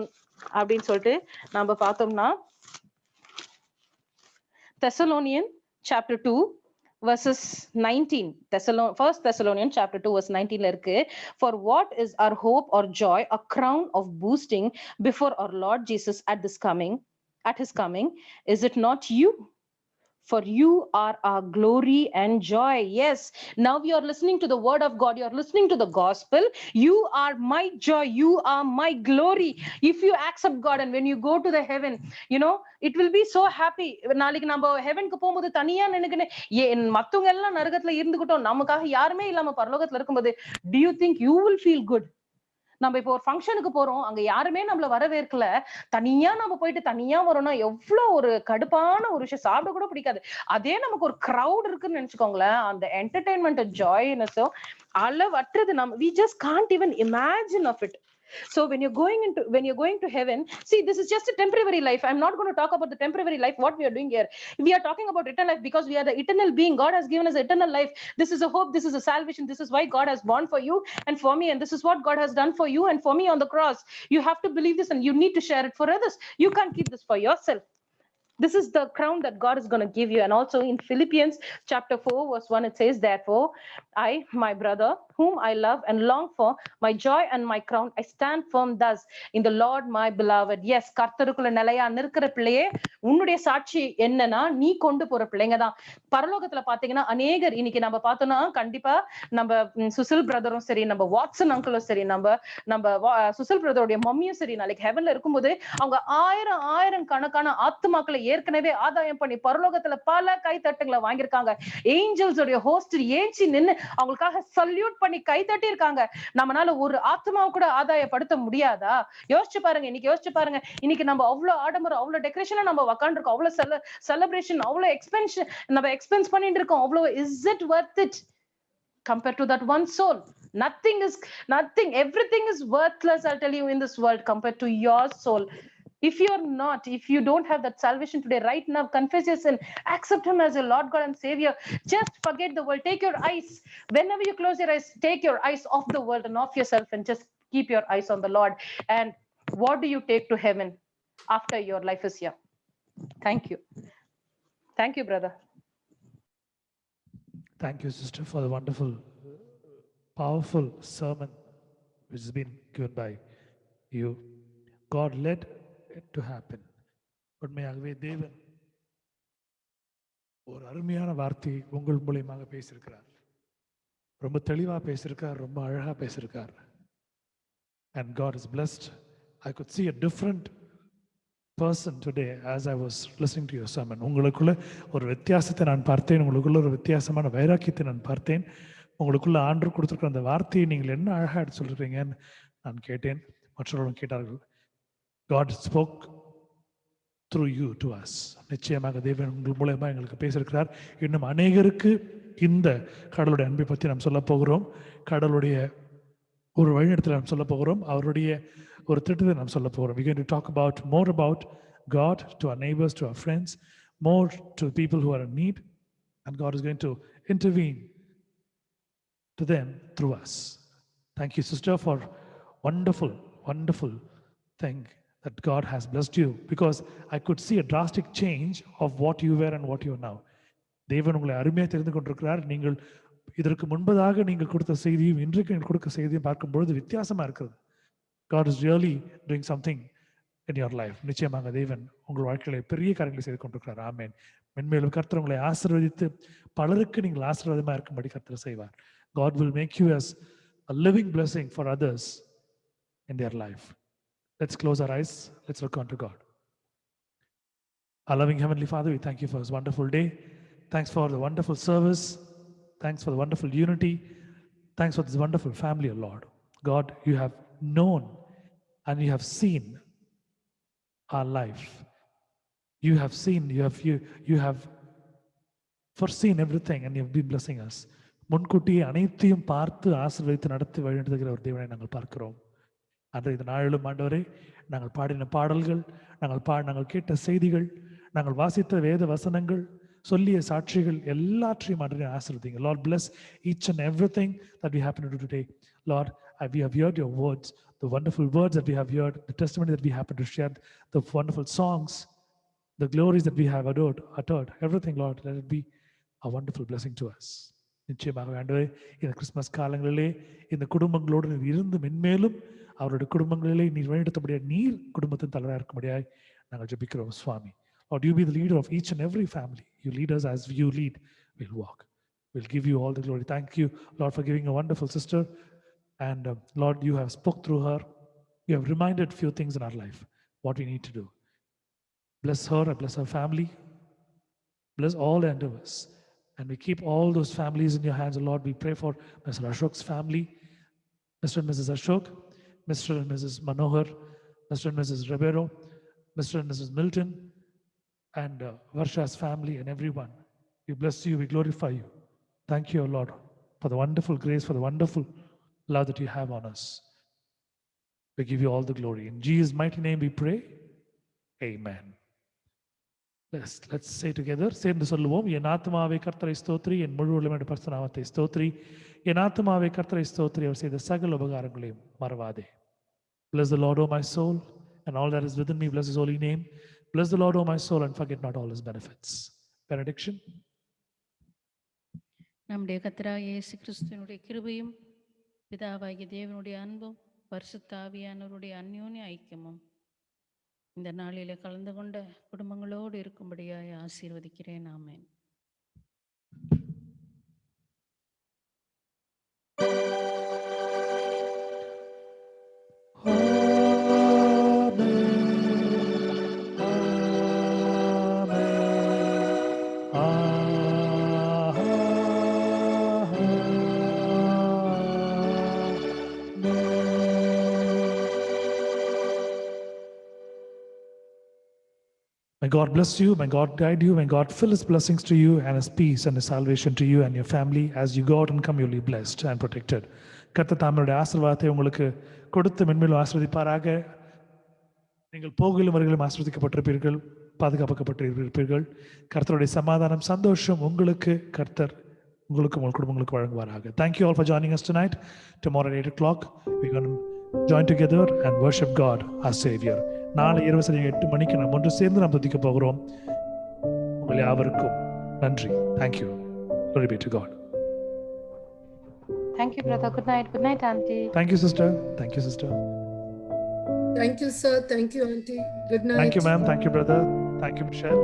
அப்படின்னு சொல்லிட்டு நம்ம பார்த்தோம்னா, Thessalonians chapter 2 verses 19. First Thessalonians chapter 2 verse 19 la irukku. For what is our hope or joy, a crown of boosting before our Lord Jesus at his coming? Is it not you? For you are our glory and joy. Yes, now you are listening to the word of God, you are listening to the gospel. You are my joy, you are my glory. If you accept God, and when you go to the heaven, you know, it will be so happy. நாளைக்கு நம்ம ஹெவனுக்கு போகும்போது தனியா நினைக்கிறேன், மத்தவங்க எல்லாம் நரகத்துல இருந்துகிட்டோம், நமக்காக யாருமே இல்லாம பரலோகத்துல இருக்கும்போது, do you think you will feel good? நம்ம இப்போ ஒரு ஃபங்க்ஷனுக்கு போறோம், அங்க யாருமே நம்மள வரவேற்கல, தனியா நம்ம போயிட்டு தனியா வரோம்னா எவ்வளவு ஒரு கடுப்பான ஒரு விஷயம், சாப்பிட கூட பிடிக்காது. அதே நமக்கு ஒரு கிரவுட் இருக்குன்னு நினைச்சுக்கோங்களேன், அந்த entertainment ஜாய்னஸோ அளவற்றது. we just can't even imagine of it. So when you're going to heaven, see, this is just a temporary life. I'm not going to talk about the temporary life what we are doing here. We are talking about eternal life because we are the eternal being. God has given us eternal life. This is a hope, this is a salvation, this is why God has born for you and for me, and this is what God has done for you and for me on the cross. You have to believe this and you need to share it for others. You can't keep this for yourself. This is the crown that God is going to give you. And also in Philippians chapter 4 verse 1, it says, therefore I, my brother, whom I love and long for, my joy and my crown, I stand firm thus in the Lord my beloved. Yes, கர்த்தருக்குள்ள நிலையா நிற்கிற பிள்ளையே, உன்னுடைய சாட்சி என்னன்னா நீ கொண்டு போற பிள்ளைங்க தான். பரலோகத்துல பாத்தீங்கன்னா அநேகர் இன்னைக்கு நம்ம பார்த்தோம்னா, கண்டிப்பா நம்ம சுசில் பிரதரும் சரி, நம்ம வாட்சன் அங்கிளும் சரி, நம்ம சுசில் பிரதருடைய மம்மியும் சரி, நாளைக்கு ஹெவன்ல இருக்கும்போது அவங்க ஆயிரம் கணக்கான ஆத்துமாக்களை ஏற்கனவே ஆதாயம் பண்ணி பரலோகத்துல பல கைத்தட்டுகளை வாங்கியிருக்காங்க. ஏஞ்சல்ஸ் உடைய ஹோஸ்ட் ஏஞ்சி நின்னு அவங்களுக்காக சல்யூட் பண்ணி கைத்தட்டி இருக்காங்க. நம்மளால ஒரு ஆத்மாவை கூட ஆதாயப்படுத்த முடியாதா? யோசிச்சு பாருங்க. இன்னைக்கு நம்ம அவ்வளவு ஆடம்பரம், அவ்வளவு டெக்கரேஷனா நம்ம உட்கார்ந்து இருக்கோம், அவ்வளவு செலிப்ரேஷன், அவ்வளவு எக்ஸ்பென்ஸ் பண்ணிட்டு இருக்கோம். அவ்வளவு is it worth it compared to that one soul? Nothing. Everything is worthless, I'll tell you, in this world compared to your soul. If you don't have that salvation today, right now, confess your sin, accept him as your Lord God and Savior. Just forget the world. Take your eyes, whenever you close your eyes, take your eyes off the world and off yourself and just keep your eyes on the Lord. And what do you take to heaven after your life is here? Thank you, brother. Thank you, sister, for the wonderful, powerful sermon which has been given by you. God led it to happen. உண்மையாகவே தேவன் ஒரு அருமையான வார்த்தை உங்கள் மூலியமாக பேசியிருக்கிறார். ரொம்ப தெளிவாக பேசியிருக்கார், ரொம்ப அழகாக பேசியிருக்கார். And God is blessed. I could see a different person today as I was listening to your sermon. உங்களுக்குள்ள ஒரு வித்தியாசத்தை நான் பார்த்தேன், உங்களுக்குள்ள ஒரு வித்தியாசமான வைராக்கியத்தை நான் பார்த்தேன். உங்களுக்குள்ள ஆண்டு கொடுத்துருக்கிற அந்த வார்த்தையை நீங்கள் என்ன அழகாக எடுத்து சொல்றீங்கன்னு நான் கேட்டேன், மற்றவர்களும் கேட்டார்கள். God spoke through you to us. நிச்சயமாக தேவன் உங்கள் மூலமாக எங்களுக்கு பேசியிருக்கிறார். இன்னும் அநேகருக்கு இந்த கடவுளுடைய அன்பை பற்றி நாம் சொல்ல போகிறோம், கடவுளுடைய ஒரு வழிநடத்தில் நாம் சொல்ல போகிறோம், அவருடைய ஒரு திட்டத்தை நாம் சொல்ல போகிறோம். We're going to talk more about God to our neighbors, to our friends, more to people who are in need, and God is going to intervene to them through us. Thank you, sister, for wonderful thing that God has blessed you, because I could see a drastic change of what you were and what you are now. தேவன் உங்களை அருமையாக தெரிந்து கொண்டிருக்கிறார். நீங்கள் இதற்கு முன்பதாக நீங்கள் கொடுத்த செய்தியும் இன்றைக்கு நீங்கள் கொடுக்க செய்தியும் பார்க்கும்பொழுது வித்தியாசமா இருக்கிறது. God is really doing something in your life. நிச்சயமாக தேவன் உங்கள் வாழ்க்கையில பெரிய காரியங்களை செய்து கொண்டிருக்கிறார். ஆமென். மென்மேலும் கர்த்தர் உங்களை ஆசீர்வதித்து பலருக்கு நீங்கள் ஆசீர்வாதமா இருக்கும்படி கர்த்தர் செய்வார். God will make you as a living blessing for others in their life. Let's close our eyes. Let's look unto God. Our loving Heavenly Father, we thank you for this wonderful day. Thanks for the wonderful service. Thanks for the wonderful unity. Thanks for this wonderful family, Lord. God, you have known and you have seen our life. You have seen, you have foreseen everything and you have been blessing us. முன்கூட்டியே அனைத்தையும் பார்த்து ஆசீர்வதித்து நடத்தி வழிநடத்துகிற ஒரு தேவனை நாங்கள் பார்க்கிறோம். அன்றைய நாளிலும் ஆண்டவரே, நாங்கள் பாடின பாடல்கள், நாங்கள் கேட்ட செய்திகள், நாங்கள் வாசித்த வேத வசனங்கள், சொல்லிய சாட்சிகள் எல்லாற்றையும் ஆண்டவரே ஆசீர்வதிங்க. Lord, bless each and everything that we happen to do today. Lord, we have heard your words, the wonderful words that we have heard, the testimony that we happen to share, the wonderful songs, the glories that we have uttered, everything, Lord, let it be a wonderful blessing to us. நிச்சயமாக ஆண்டவரே, இந்த Christmas காலங்களிலே இந்த குடும்பங்களோடு நீர் இருந்து மென்மேலும் அவருடைய குடும்பங்களிலே நீர் வழிநடத்தபடியா நீர் குடும்பத்தின் தலைவராக இருக்கும்படியாய் நாங்கள் ஜெபிக்கிறோம் சுவாமி. Lord, you be the leader of each and every family. You lead us as you lead. We'll walk. We'll give you all the glory. Thank you, Lord, for giving a wonderful sister. And Lord, you have spoke through her. You have reminded few things in our life, what we need to do. Bless her and bless her family. Bless all the endeavors. And we keep all those families in your hands. Lord, we pray for Mr. Ashok's family, Mr. and Mrs. Ashok, Mr. and Mrs. Manohar, Mr. and Mrs. Ribeiro, Mr. and Mrs. Milton, and Varsha's family and everyone. We bless you, we glorify you. Thank you, Lord, for the wonderful grace, for the wonderful love that you have on us. We give you all the glory. In Jesus' mighty name we pray. Amen. Let's say together, சேர்ந்து சொல்லுவோம். என் ஆத்துமாவே கர்த்தரை ஸ்தோத்திரி, என் முழு உள்ளமே பரிசுத்த நாமத்தை ஸ்தோத்திரி. என் ஆத்துமாவே கர்த்தரை ஸ்தோத்திரி, அவர் செய்த சகல உபகாரங்களையும் மறவாதே. Bless the Lord, O my soul, and all that is within me, bless his holy name. Bless the Lord, O my soul, and forget not all his benefits. Benediction. நம்முடைய கர்த்தராகிய இயேசு கிறிஸ்துவினுடைய கிருபையும் பிதாவாகிய தேவனுடைய அன்பும் பரிசுத்த ஆவியானவருடைய அந்யோன்ய ஐக்கியமும் இந்த நாளிலே கலந்து கொண்ட குடும்பங்களோடு இருக்கும்படியாய் ஆசீர்வதிக்கிறேன். ஆமென். May God bless you, may God guide you, may God fill his blessings to you and his peace and his salvation to you and your family. As you go out and come, you'll be blessed and protected. கர்த்தர் தம்முடைய ஆசீர்வாதத்தை உங்களுக்கு கொடுத்து மென்மேலும் ஆசீர்வதிப்பாராக. நீங்கள் போகிலும் வருகிலும் ஆசீர்வதிக்கப்பட்டிருப்பீர்கள், பாதுகாக்கப்பட்டிருப்பீர்கள். கர்த்தருடைய சமாதானம், சந்தோஷம் உங்களுக்கு கர்த்தர் உங்களுக்கும் உங்கள் குடும்பங்களுக்கு வழங்குவாராக. Thank you all for joining us tonight. Tomorrow at 8 o'clock, we're going to join together and worship God, our Savior. நாளை இரவு சரியாக 8 மணிக்கு நாம் ஒன்று சேர்ந்து நாம் துதிக்க போகிறோம். உங்கள் யாவருக்கும் நன்றி. Thank you. Glory be to God. Thank you, brother. Good night. Good night, auntie. Thank you, sister. Thank you, sister. Thank you, sir. Thank you, auntie. Good night. Thank you, ma'am. Thank you, brother. Thank you, Michelle.